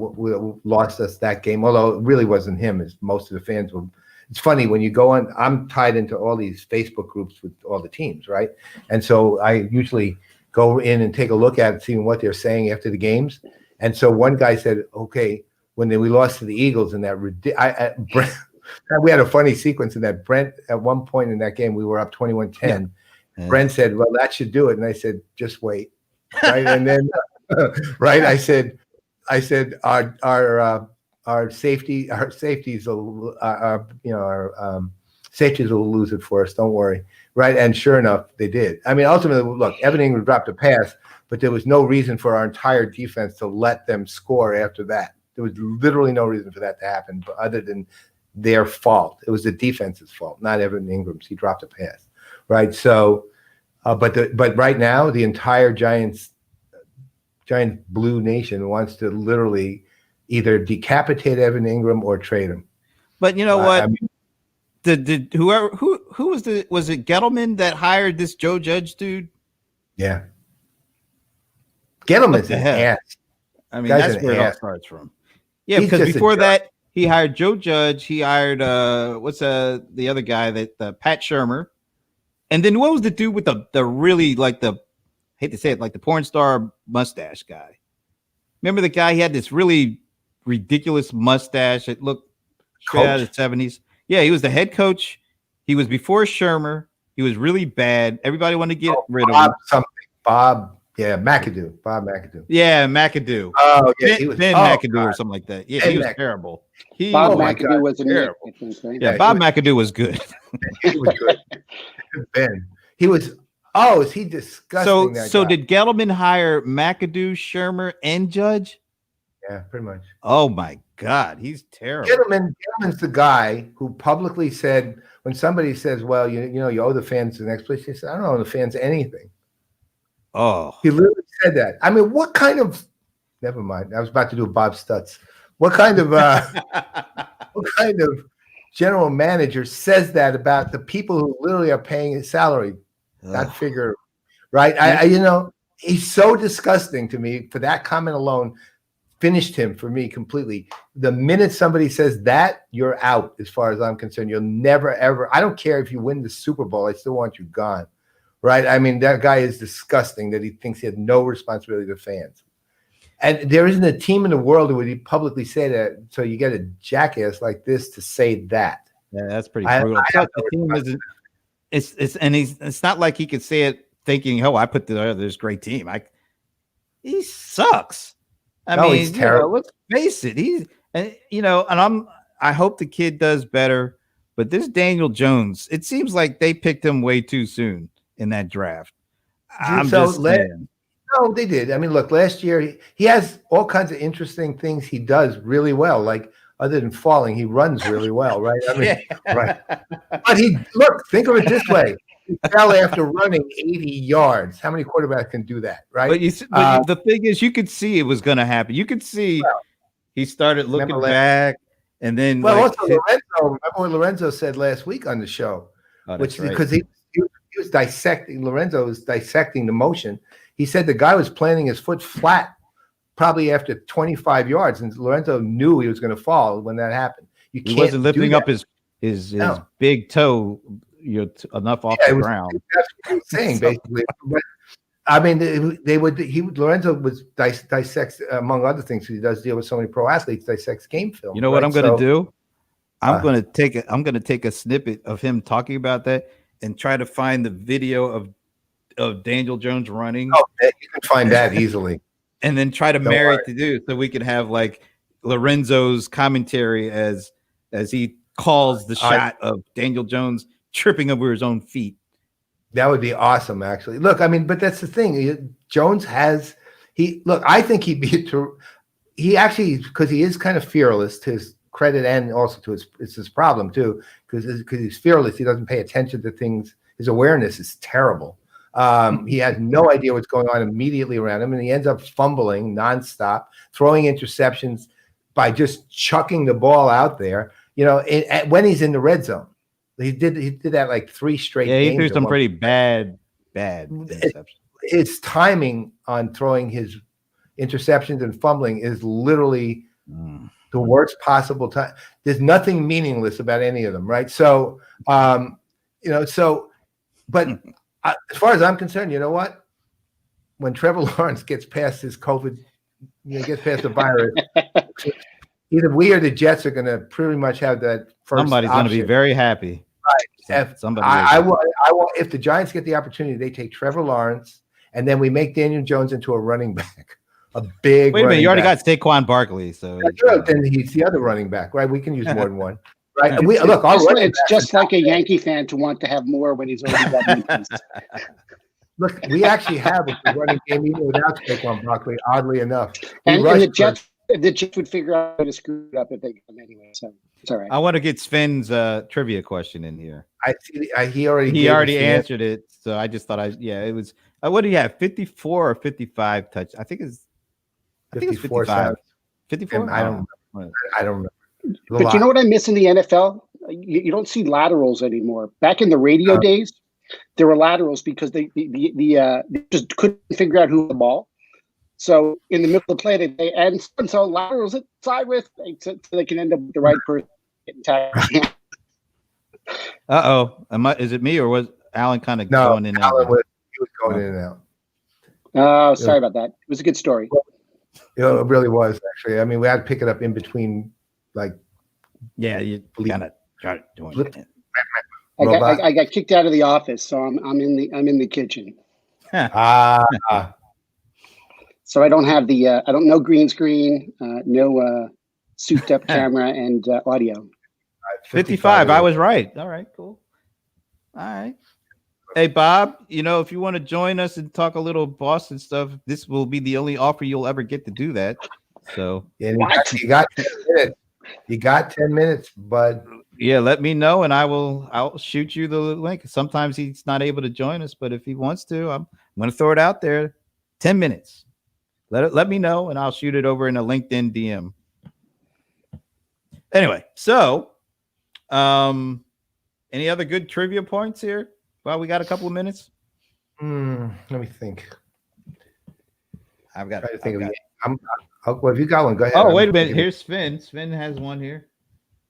lost us that game, although it really wasn't him, as most of the fans were. It's funny when you go on, I'm tied into all these Facebook groups with all the teams, right? And so I usually go in and take a look at it, seeing what they're saying after the games. And so one guy said, okay, when we lost to the Eagles in that, Brent, we had a funny sequence in that. Brent, at one point in that game, we were up 21-10. Yeah. Brent said, well, that should do it. And I said, just wait. Right. And then, right. I said, our safeties will, safeties will lose it for us. Don't worry. Right. And sure enough, they did. I mean, ultimately, look, Evan Ingram dropped a pass, but there was no reason for our entire defense to let them score after that. There was literally no reason for that to happen, other than their fault. It was the defense's fault, not Evan Ingram's. He dropped a pass. Right. So, but right now, the entire Giant Blue Nation wants to literally either decapitate Evan Ingram or trade him. But you know what? I mean, who was it Gettleman that hired this Joe Judge dude? Yeah. Gettleman's an ass. I mean, that's where it all starts from. Yeah, because before that, he hired Joe Judge. He hired what's the other guy that Pat Shermer. And then what was the dude with the really hate to say it, like the porn star mustache guy? Remember the guy? He had this really ridiculous mustache. It looked straight out of the 70s. Yeah, he was the head coach. He was before Shermer. He was really bad. Everybody wanted to get rid of him. Bob McAdoo. Yeah, McAdoo. Oh, yeah. He was Ben McAdoo or something like that. Yeah, he was terrible. Bob McAdoo was terrible. Yeah, Bob McAdoo was good. He was good. Ben. He was. Oh, is he disgusting? So did Gettleman hire McAdoo, Shermer, and Judge? Yeah, pretty much. Oh my God, he's terrible. Gettleman's the guy who publicly said, when somebody says, "Well, you owe the fans the next place," he said, "I don't owe the fans anything." Oh, he literally said that. I mean, what kind of? Never mind. I was about to do Bob Stutz. What kind of? What kind of general manager says that about the people who literally are paying his salary? That figure, right? He's so disgusting to me. For that comment alone, finished him for me completely. The minute somebody says that, you're out. As far as I'm concerned, you'll never ever. I don't care if you win the Super Bowl. I still want you gone. Right? I mean, that guy is disgusting that he thinks he had no responsibility to fans. And there isn't a team in the world that would publicly say that. So you get a jackass like this to say that. Yeah, that's pretty brutal. It's not like he could say it thinking, "Oh, I put together this great team." He sucks. I mean, he's terrible. Let's face it. I hope the kid does better. But this Daniel Jones, it seems like they picked him way too soon in that draft. No, they did. I mean, look, last year he has all kinds of interesting things he does really well. Like, other than falling, he runs really well, right? I mean, right. But think of it this way: he fell after running 80 yards. How many quarterbacks can do that, right? But the thing is, you could see it was going to happen. You could see he started looking back, and then also Lorenzo. Remember what Lorenzo said last week on the show, because he was dissecting. Lorenzo was dissecting the motion. He said the guy was planting his foot flat, probably after 25 yards, and Lorenzo knew he was going to fall when that happened. He wasn't lifting up his big toe enough off Yeah, the ground. that's what he was saying, So- basically. But, I mean, Lorenzo was dissects, among other things, he does deal with so many pro athletes, dissects game film. You know what I'm going to do? I'm Uh, going to take a snippet of him talking about that and try to find the video of Daniel Jones running, Oh, you can find that easily. and then try to Don't marry worry. it to do so we can have like Lorenzo's commentary as he calls the shot of Daniel Jones tripping over his own feet. That would be awesome, actually. Look, I mean, but that's the thing. Jones has I think he'd be he actually, because he is kind of fearless, to his credit, and also to it's his problem too, because he's fearless. He doesn't pay attention to things. His awareness is terrible. He has no idea what's going on immediately around him, and he ends up fumbling nonstop, throwing interceptions by just chucking the ball out there. When he's in the red zone, he did that like 3 straight Yeah, he games. threw some pretty bad interceptions. His timing on throwing his interceptions and fumbling is literally the worst possible time. There's nothing meaningless about any of them, right? So, but as far as I'm concerned, you know what? When Trevor Lawrence gets past his COVID, gets past the virus, either we or the Jets are going to pretty much have that first. Somebody's going to be very happy. Right. If the Giants get the opportunity, they take Trevor Lawrence, and then we make Daniel Jones into a running back, a big. Wait a minute, you already back. got Saquon Barkley, so Then he's the other running back, right? We can use more than one, right? And it's just like a Yankee fan to want to have more when he's already got one piece. Look, we actually have a running game even without Saquon Barkley. Oddly enough, and the Jets would figure out how to screw it up if they get him anyway. So it's all right. I want to get Sven's trivia question in here. I see. He already answered it, so I just thought it was. What do you have? 54 or 55 touch? I think it's 55. 54. I don't remember. But you know what I miss in the NFL? You don't see laterals anymore. Back in the radio days, there were laterals because they just couldn't figure out who had the ball. So in the middle of the play, they and so laterals inside with so they can end up with the right person getting tired. Is it me or was Alan kind of going in and out? He was going in and out. Oh, sorry about that. It was a good story. It really was, actually. I mean, we had to pick it up in between, like. Yeah, you kind of tried doing it. I got kicked out of the office, so I'm in the kitchen. So I don't have I don't know green screen, no souped up camera and audio. 55. I was right. All right, cool. All right. Hey, Bob, if you want to join us and talk a little Boston stuff, this will be the only offer you'll ever get to do that. So you got 10 minutes. You got 10 minutes, bud. Yeah, let me know and I'll shoot you the link. Sometimes he's not able to join us, but if he wants to, I'm going to throw it out there. 10 minutes. Let me know and I'll shoot it over in a LinkedIn DM. Anyway, so any other good trivia points here? Well, we got a couple of minutes. Let me think. I've got. Well, if you got one, go ahead. Oh, wait a minute. Here's Sven. Sven has one here.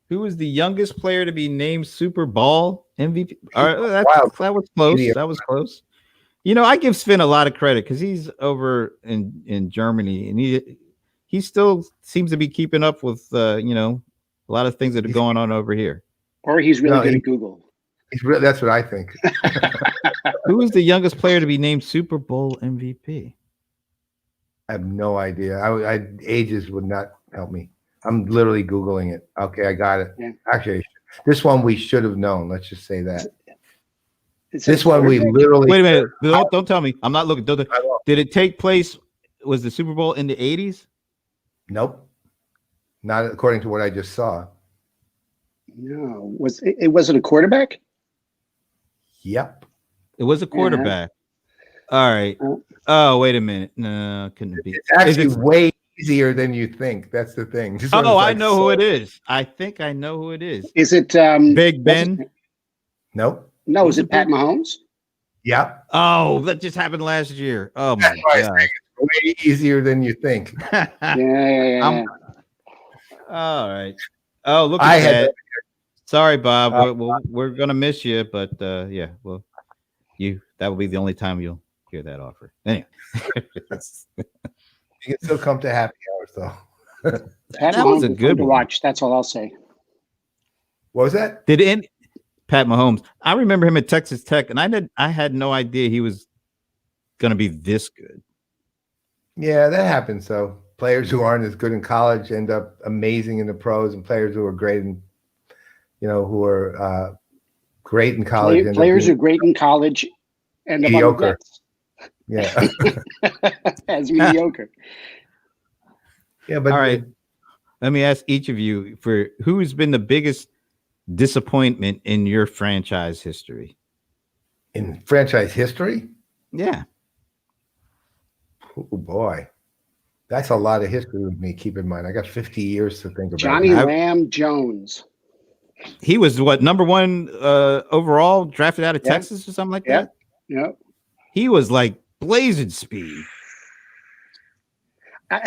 Who was the youngest player to be named Super Bowl MVP? That was close. That was close. I give Sven a lot of credit because he's over in Germany and he still seems to be keeping up with a lot of things that are going on over here. Or he's really good at Google. That's what I think. Who is the youngest player to be named Super Bowl MVP? I have no idea. Ages would not help me. I'm literally Googling it. Okay, I got it. Yeah. Actually, this one we should have known. Let's just say that. This one we literally. Wait a minute. Don't tell me. I'm not looking. Did it take place? Was the Super Bowl in the 80s? Nope. Not according to what I just saw. No. Was it a quarterback? Yep. It was a quarterback. Yeah. All right. Oh, wait a minute. No, couldn't be. It's actually way easier than you think. That's the thing. I know who it is. I think I know who it is. Is it Big Ben? Nope. No, is it Pat Mahomes? Yep. Oh, that just happened last year. Oh my God. It's way easier than you think. Yeah. All right. Oh, look at that. Sorry, Bob. We're gonna miss you, but yeah, well, that will be the only time you'll hear that offer. Anyway, You can still come to happy hours though. Pat that was Mahomes a is good fun to one. watch. That's all I'll say. What was that? Pat Mahomes? I remember him at Texas Tech, and I had no idea he was gonna be this good. Yeah, that happens. So players who aren't as good in college end up amazing in the pros, and players who are great in, who are great in college. Players who are great in college and mediocre. Yeah, as mediocre. Yeah, but all right. Let me ask each of you for who's been the biggest disappointment in your franchise history. In franchise history? Yeah. Oh boy, that's a lot of history with me. Keep in mind, I got 50 years to think about. Johnny Lamb Jones. He was what, number 1 overall, drafted out of Texas or something like that. Yep. He was like blazing speed.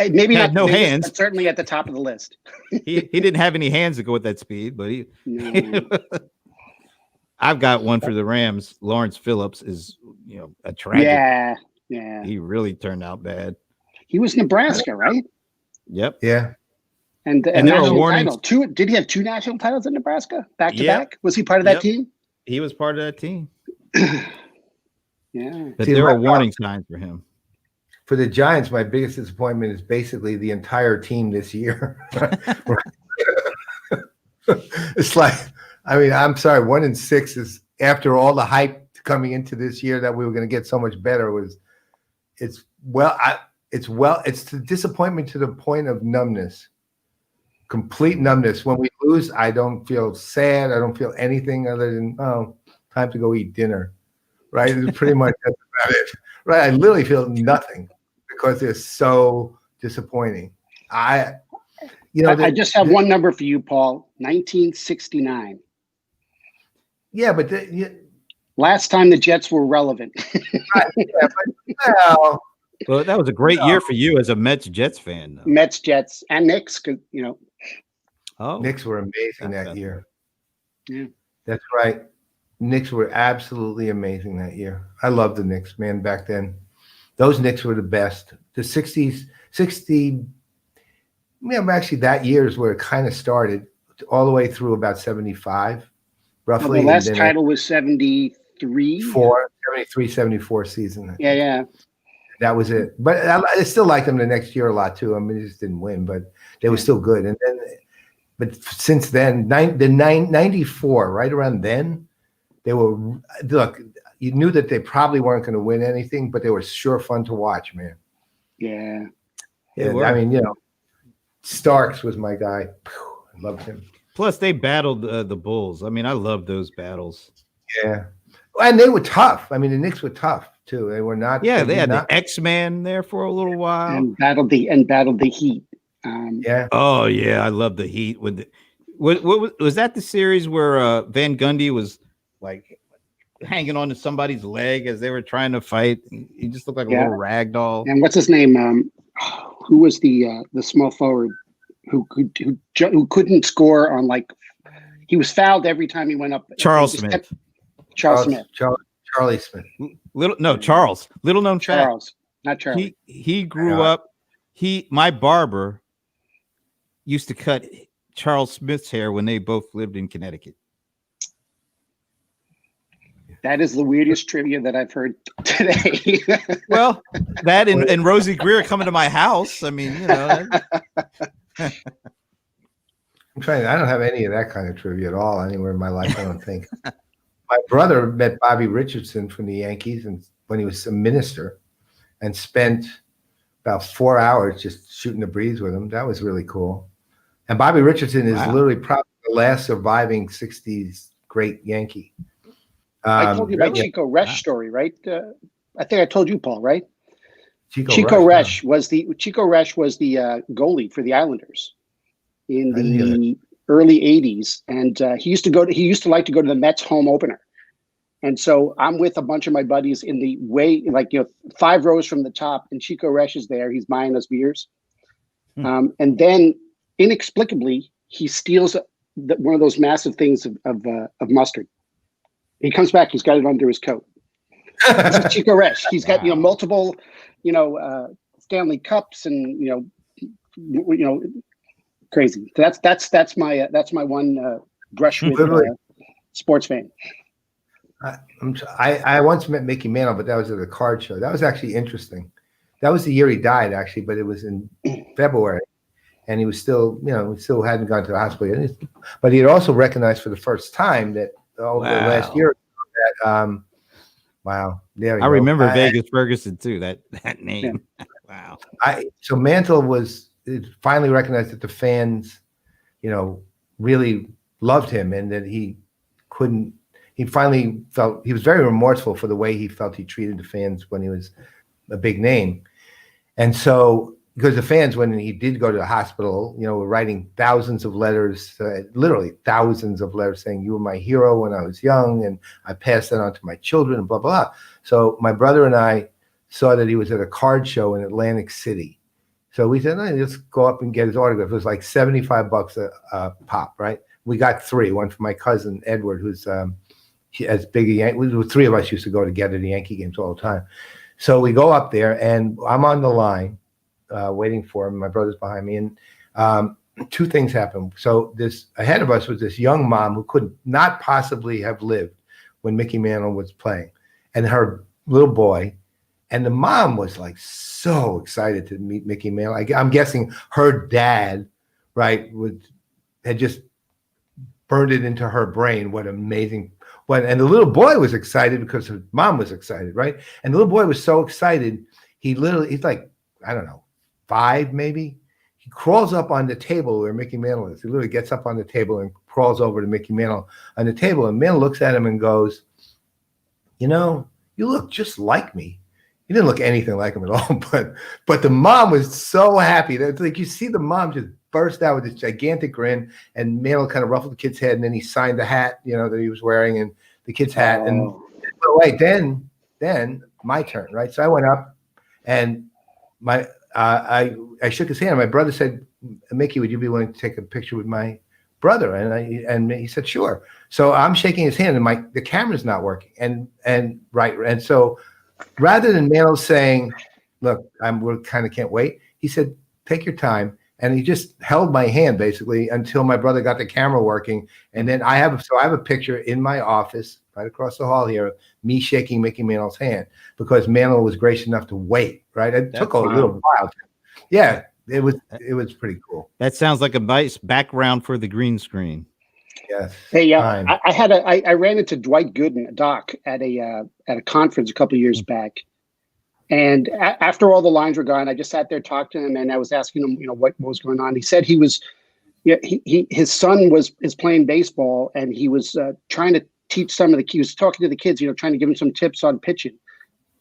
Maybe had not no hands, but certainly at the top of the list. he didn't have any hands to go with that speed, but No. I've got one for the Rams. Lawrence Phillips is, a tragic. Yeah. He really turned out bad. He was Nebraska, right? Yep. Yeah. And there were national warnings. title. Did he have 2 national titles in Nebraska back to back? Was he part of that team? He was part of that team. Yeah. But there were warning signs for him. For the Giants, my biggest disappointment is basically the entire team this year. It's like, I'm sorry, 1-6 is, after all the hype coming into this year that we were going to get so much better, it's the disappointment to the point of numbness, complete numbness. When we lose, I don't feel sad. I don't feel anything other than, time to go eat dinner. Right? It's pretty much that's about it. Right? I literally feel nothing because they're so disappointing. I just have one number for you, Paul. 1969. Yeah, but last time the Jets were relevant. Well, that was a great year for you as a Mets-Jets fan, though. Mets, Jets, and Knicks, Knicks were amazing that year. Yeah, that's right. Knicks were absolutely amazing that year. I loved the Knicks, man, back then. Those Knicks were the best. The 60s, actually that year is where it kind of started, all the way through about 75, roughly. Well, the last title was 73. 74 season. Yeah. That was it. But I still liked them the next year a lot, too. They just didn't win, but they were still good. And then, but since then, 94, right around then, they were, look, you knew that they probably weren't going to win anything, but they were sure fun to watch, man. Yeah. Starks was my guy. I loved him. Plus, they battled the Bulls. I love those battles. Yeah. And they were tough. The Knicks were tough, too. They were not. Yeah, they had the X-Man there for a little while. And battled the Heat. Yeah. Oh, yeah. I love the Heat. What was that the series where Van Gundy was like hanging on to somebody's leg as they were trying to fight? He just looked like a little rag doll. And what's his name? Who was the small forward who couldn't score on, like, he was fouled every time he went up? Charles Smith. Charlie Smith. Charles. Little known Charles, not Charlie. He grew up. My barber used to cut Charles Smith's hair when they both lived in Connecticut. That is the weirdest trivia that I've heard today. Well, that and Rosie Greer coming to my house. I'm trying. I don't have any of that kind of trivia at all anywhere in my life, I don't think. My brother met Bobby Richardson from the Yankees, and when he was a minister, and spent about 4 hours just shooting the breeze with him. That was really cool. And Bobby Richardson is literally probably the last surviving 60s great Yankee. I told you about Chico Resch story, right? I think I told you, Paul, right? Chico Resch was the goalie for the Islanders in the early 80s, and he used to like to go to the Mets home opener. And so I'm with a bunch of my buddies in the 5 rows from the top, and Chico Resch is there. He's buying us beers. And then inexplicably, he steals one of those massive things of mustard. He comes back. He's got it under his coat. This is Chico Resch. He's got multiple, Stanley Cups and crazy. So that's my one brush with sports fan. I once met Mickey Mantle, but that was at a card show. That was actually interesting. That was the year he died, actually, but it was in February, and he was still, we still hadn't gone to the hospital yet. But he had also recognized for the first time that over the last year that, wow, there you I go. remember Vegas Ferguson too. That name. Yeah. Wow. So Mantle was finally recognized that the fans, really loved him, and that he couldn't. He finally felt he was very remorseful for the way he felt he treated the fans when he was a big name. And so, because the fans, when he did go to the hospital, were writing thousands of letters, literally thousands of letters saying, "You were my hero when I was young, and I passed that on to my children," and blah, blah, blah. So my brother and I saw that he was at a card show in Atlantic City. So we said, let's go up and get his autograph. It was like $75 a pop, right? We got 3, one for my cousin, Edward, who's as big a Yankee. The 3 of us used to go together to Yankee games all the time. So we go up there, and I'm on the line waiting for him. My brother's behind me, and 2 things happened. So this ahead of us was this young mom who could not possibly have lived when Mickey Mantle was playing, and her little boy. And the mom was like so excited to meet Mickey Mantle. I'm guessing her dad, right, had just burned it into her brain. What amazing. And the little boy was excited because his mom was excited, right? And the little boy was so excited, he's like, I don't know, 5 maybe. He crawls up on the table where Mickey Mantle is. He literally gets up on the table and crawls over to Mickey Mantle on the table. And Mantle looks at him and goes, you look just like me. He didn't look anything like him at all, but the mom was so happy. That like you see the mom just burst out with this gigantic grin, and Mantle kind of ruffled the kid's head, and then he signed the hat, that he was wearing, and the kid's hat. Oh. And wait, then my turn, right? So I went up, and I shook his hand. My brother said, "Mickey, would you be willing to take a picture with my brother?" And he said, "Sure." So I'm shaking his hand, and the camera's not working, and so rather than Mantle saying, "Look, we kind of can't wait," he said, "Take your time." And he just held my hand basically until my brother got the camera working. And then I have a picture in my office right across the hall here of me shaking Mickey Mantle's hand because Mantle was gracious enough to wait, right? It took a little while. Yeah, it was pretty cool. That sounds like a nice background for the green screen. Yes. Hey, I ran into Dwight Gooden, Doc, at a conference a couple of years back. And after all the lines were gone, I just sat there, talked to him, and I was asking him, what was going on. He said his son is playing baseball, and he was trying to teach he was talking to the kids, trying to give them some tips on pitching.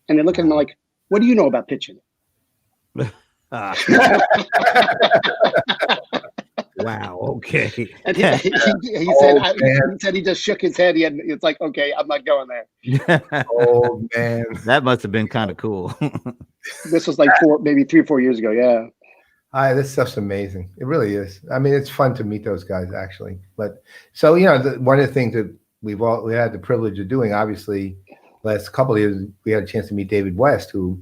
And they look at him like, "What do you know about pitching?" Wow. Okay. And he said he just shook his head. It's like, okay, I'm not going there. Oh man, that must have been kind of cool. This was like maybe 3 or 4 years ago. Yeah. This stuff's amazing. It really is. I mean, it's fun to meet those guys actually. But so one of the things that we had the privilege of doing, obviously, last couple of years, we had a chance to meet David West, who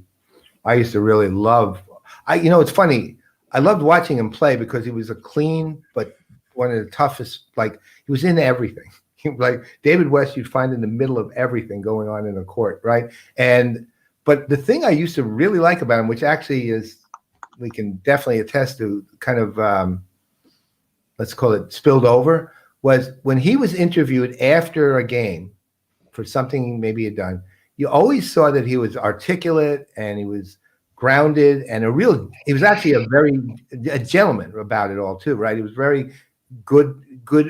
I used to really love. It's funny. I loved watching him play because he was a clean, but one of the toughest, he was in everything. Like David West, you'd find in the middle of everything going on in the court, right? But the thing I used to really like about him, which actually is, we can definitely attest to kind of, let's call it spilled over, was when he was interviewed after a game for something maybe he had done, you always saw that he was articulate and he was grounded and he was actually a gentleman about it all too, right? He was very good.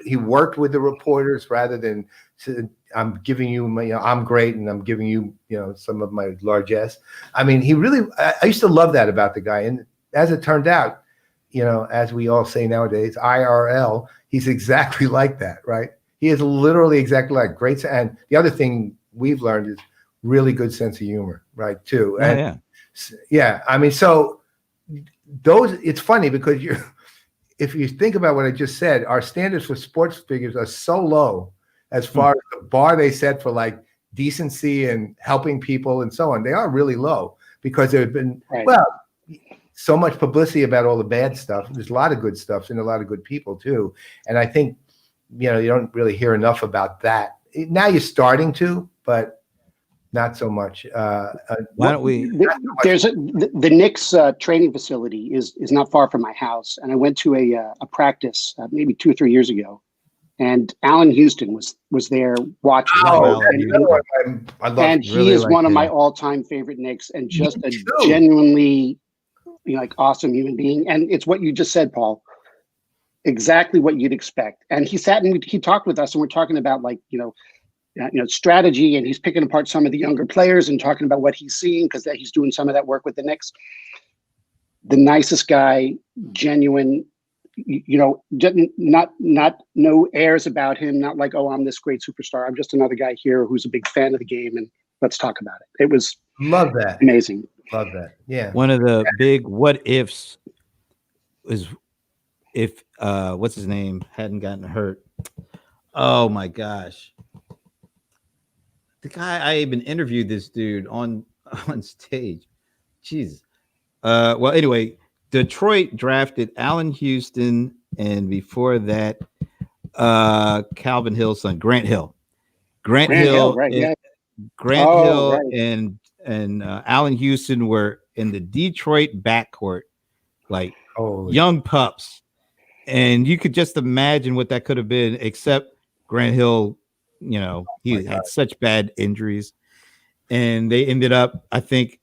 He worked with the reporters rather than I'm giving you I'm great and I'm giving you, some of my largesse. I mean, I used to love that about the guy. And as it turned out, as we all say nowadays, IRL, he's exactly like that, right? He is literally exactly like great. And the other thing we've learned is really good sense of humor, right? Too. And, yeah. I mean, so it's funny because if you think about what I just said, our standards for sports figures are so low as far as the bar they set for like decency and helping people and so on. They are really low because there have been, well, so much publicity about all the bad stuff. There's a lot of good stuff and a lot of good people too. And I think, you don't really hear enough about that. Now you're starting to, but not so much. Why don't we? There's the Knicks training facility is not far from my house, and I went to a practice maybe 2 or 3 years ago, and Allen Houston was there watching. Oh, I love. And he is one of my all-time favorite Knicks, and just a genuinely like awesome human being. And it's what you just said, Paul. Exactly what you'd expect. And he sat and he talked with us, and we're talking about like strategy, and he's picking apart some of the younger players and talking about what he's seeing because he's doing some of that work with the Knicks. The nicest guy, genuine, not no airs about him, not like, oh, I'm this great superstar. I'm just another guy here who's a big fan of the game, and let's talk about it. It was amazing. Love that. Yeah. One of the big what ifs is if what's his name hadn't gotten hurt. Oh my gosh. The guy, I even interviewed this dude on stage. Jesus. Well, anyway, Detroit drafted Allen Houston, and before that, Calvin Hill's son, Grant Hill. Grant Hill, right? Yeah. Grant Hill right. and Allen Houston were in the Detroit backcourt, like young pups, and you could just imagine what that could have been. Except Grant Hill, he had such bad injuries, and they ended up. I think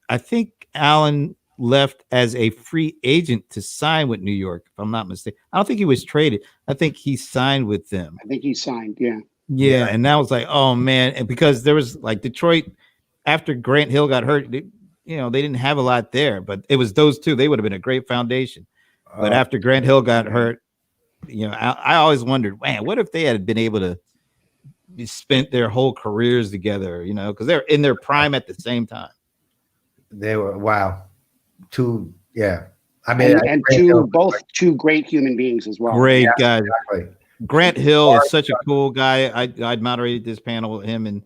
Allen left as a free agent to sign with New York, if I'm not mistaken. I don't think he was traded. I think he signed with them. I think he signed, yeah. Yeah, and that was like, oh man, and because there was like Detroit after Grant Hill got hurt, they didn't have a lot there, but it was those two. They would have been a great foundation. But after Grant Hill got hurt, I always wondered, man, what if they had been able to spent their whole careers together, because they're in their prime at the same time. They were two great human beings as well. Great guys. Exactly. Grant Hill is such a cool guy. I'd moderated this panel with him and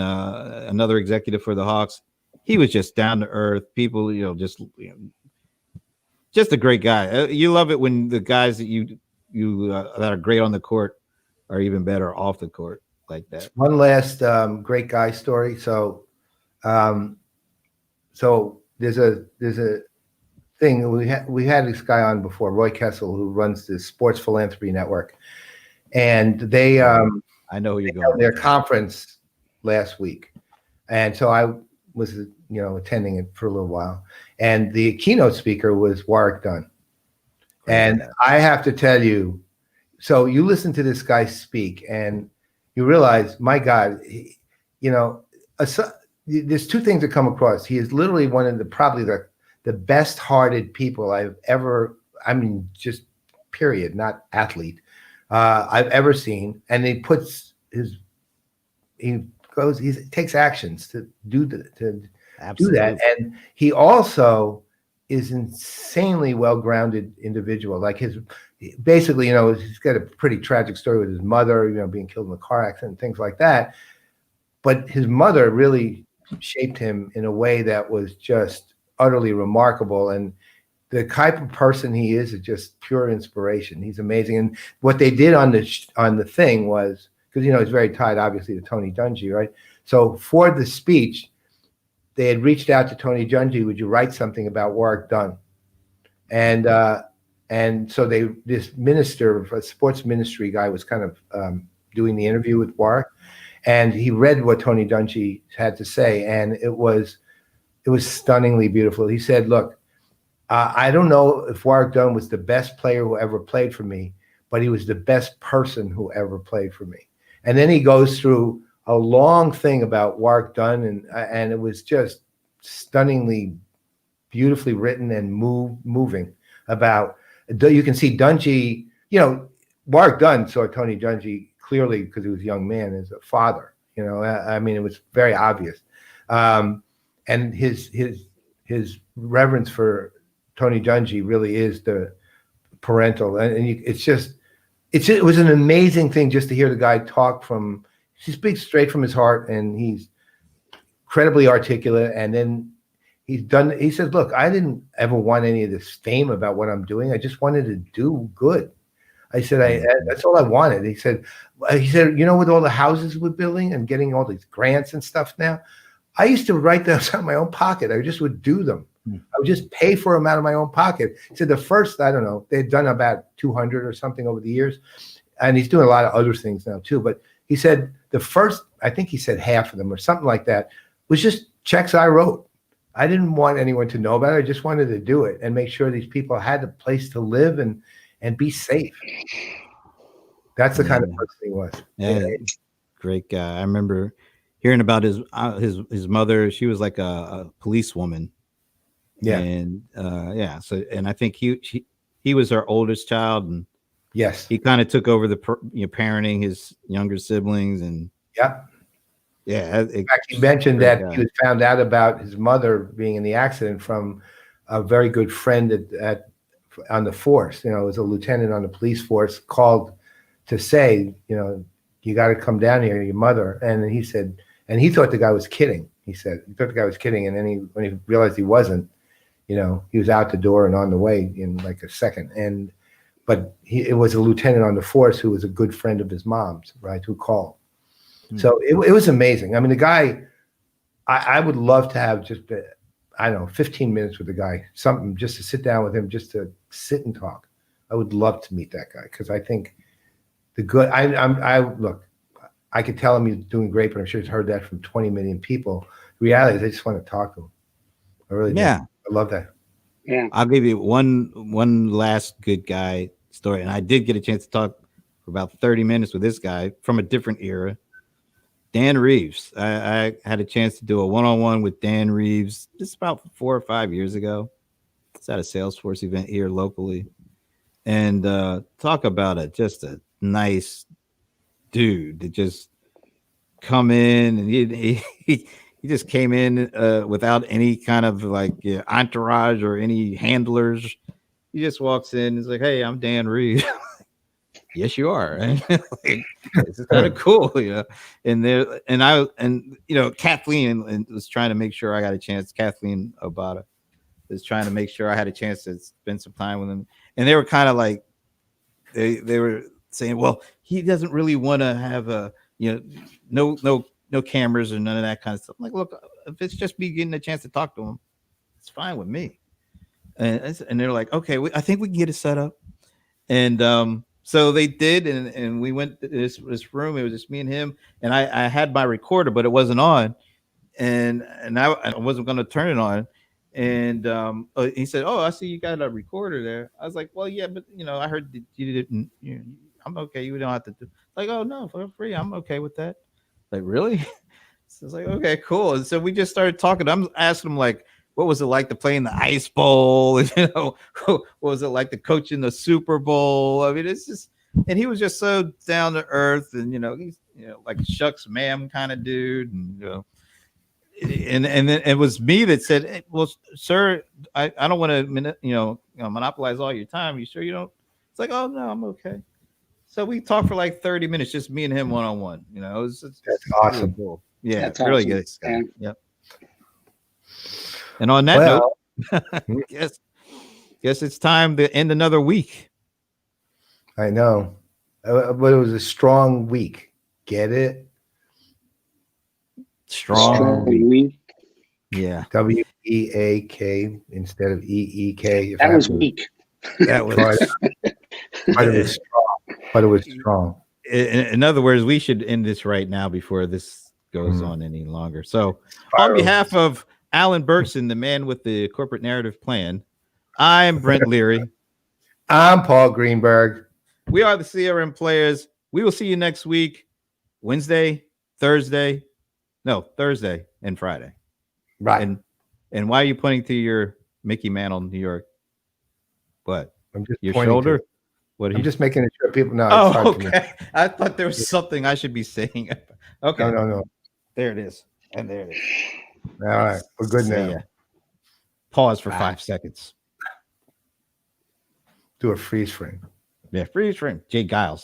another executive for the Hawks. He was just down to earth. People, just a great guy. You love it when the guys that you that are great on the court are even better off the court like that. One last great guy story. So there's a thing we had this guy on before, Roy Kessel, who runs the Sports Philanthropy Network, and they I know who you're going. Their conference last week, and so I was attending it for a little while, and the keynote speaker was Warwick Dunn, and I have to tell you, so you listen to this guy speak, and you realize, my God, there's two things that come across. He is literally one of probably the best-hearted people I've ever, just period, not athlete, I've ever seen. And he takes actions to do that. And he also is insanely well-grounded individual. Like basically, he's got a pretty tragic story with his mother, being killed in a car accident and things like that. But his mother really shaped him in a way that was just utterly remarkable. And the type of person he is just pure inspiration. He's amazing. And what they did on the thing was, because he's very tied obviously to Tony Dungy, right? So for the speech, they had reached out to Tony Dungy, would you write something about Warwick Dunn? And so this minister, a sports ministry guy, was kind of doing the interview with Warwick, and he read what Tony Dungy had to say, and it was stunningly beautiful. He said, look, I don't know if Warwick Dunn was the best player who ever played for me, but he was the best person who ever played for me. And then he goes through a long thing about Warwick Dunn, and it was just stunningly beautifully written and moving about. You can see Dungy, Warwick Dunn saw Tony Dungy clearly because he was a young man as a father. It was very obvious. And his reverence for Tony Dungy really is the parental, and it was an amazing thing just to hear the guy talk from. He speaks straight from his heart, and he's incredibly articulate. And then he said, look, I didn't ever want any of this fame about what I'm doing. I just wanted to do good. I said, that's all I wanted. He said, you know, with all the houses we're building and getting all these grants and stuff now, I used to write those out of my own pocket. I just would do them. I would just pay for them out of my own pocket. He said the first, I don't know, they'd done about 200 or something over the years. And he's doing a lot of other things now too. But he said the first, I think he said half of them or something like that, was just checks I wrote. I didn't want anyone to know about it. I just wanted to do it and make sure these people had a place to live and be safe. That's the kind of person he was. Yeah, great guy. I remember hearing about his mother. She was like a policewoman. Yeah. And so, and I think he was our oldest child, and yes, he kind of took over the parenting his younger siblings. And in fact, he mentioned that he was found out about his mother being in the accident from a very good friend on the force. You know, it was a lieutenant on the police force, called to say, you know, you got to come down here, your mother. And he said, and he thought the guy was kidding. He said he thought the guy was kidding, and then when he realized he wasn't, you know, he was out the door and on the way in like a second. But it was a lieutenant on the force who was a good friend of his mom's, right, who called. So it was amazing. I mean, the guy, I would love to have just, 15 minutes with the guy, something just to sit down with him, just to sit and talk. I would love to meet that guy, because I think look, I could tell him he's doing great, but I'm sure he's heard that from 20 million people. The reality is I just want to talk to him. I really do. I love that. Yeah. I'll give you one last good guy story. And I did get a chance to talk for about 30 minutes with this guy from a different era. Dan Reeves. I had a chance to do a one-on-one with Dan Reeves just about 4 or 5 years ago. It's at a Salesforce event here locally. And talk about just a nice dude that just come in, and he just came in without any kind of like entourage or any handlers. He just walks in. He's like, "Hey, I'm Dan Reeves." Yes, you are. Right? Like, this is kind of cool, you know. And Kathleen was trying to make sure I got a chance. Kathleen Obata was trying to make sure I had a chance to spend some time with him. And they were kind of like, they were saying, well, he doesn't really want to have no cameras or none of that kind of stuff. I'm like, look, if it's just me getting a chance to talk to him, it's fine with me. And they're like, okay, I think we can get it set up. And so they did, and we went to this room. It was just me and him, and I had my recorder, but it wasn't on, and I wasn't going to turn it on. And he said, "Oh, I see you got a recorder there." I was like, "Well, yeah, but I heard that you didn't. I'm okay. You don't have to do." Like, "Oh no, for free. I'm okay with that." Like, really? So it's like, okay, cool. And so we just started talking. I'm asking him like, what was it like to play in the Ice Bowl? What was it like to coach in the Super Bowl? I mean, it's just, and he was just so down to earth, and he's like a shucks ma'am kind of dude, and and then it was me that said, hey, well, sir, I don't want to monopolize all your time. You sure you don't? It's like, oh no, I'm okay. So we talked for like 30 minutes, just me and him one-on-one. It's that's awesome. Really cool. Yeah, that's really awesome. good. Yep. And on that note, guess it's time to end another week. I know, but it was a strong week. Get it? Strong week. Yeah. WEAK instead of EEK. That was weak. That was. But it was strong. But it was strong. In other words, we should end this right now before this goes on any longer. So, on behalf of Alan Bergson, the man with the corporate narrative plan, I'm Brent Leary. I'm Paul Greenberg. We are the CRM Playaz. We will see you next week, Wednesday, Thursday, and Friday. Right. And why are you pointing to your Mickey Mantle, New York? What? I'm just your shoulder? What are you just making sure people know? Oh, okay. I thought there was something I should be saying. Okay. No. There it is. And there it is. All right. We're good now. Pause for 5 seconds. Do a freeze frame. Yeah, freeze frame. Jay Giles.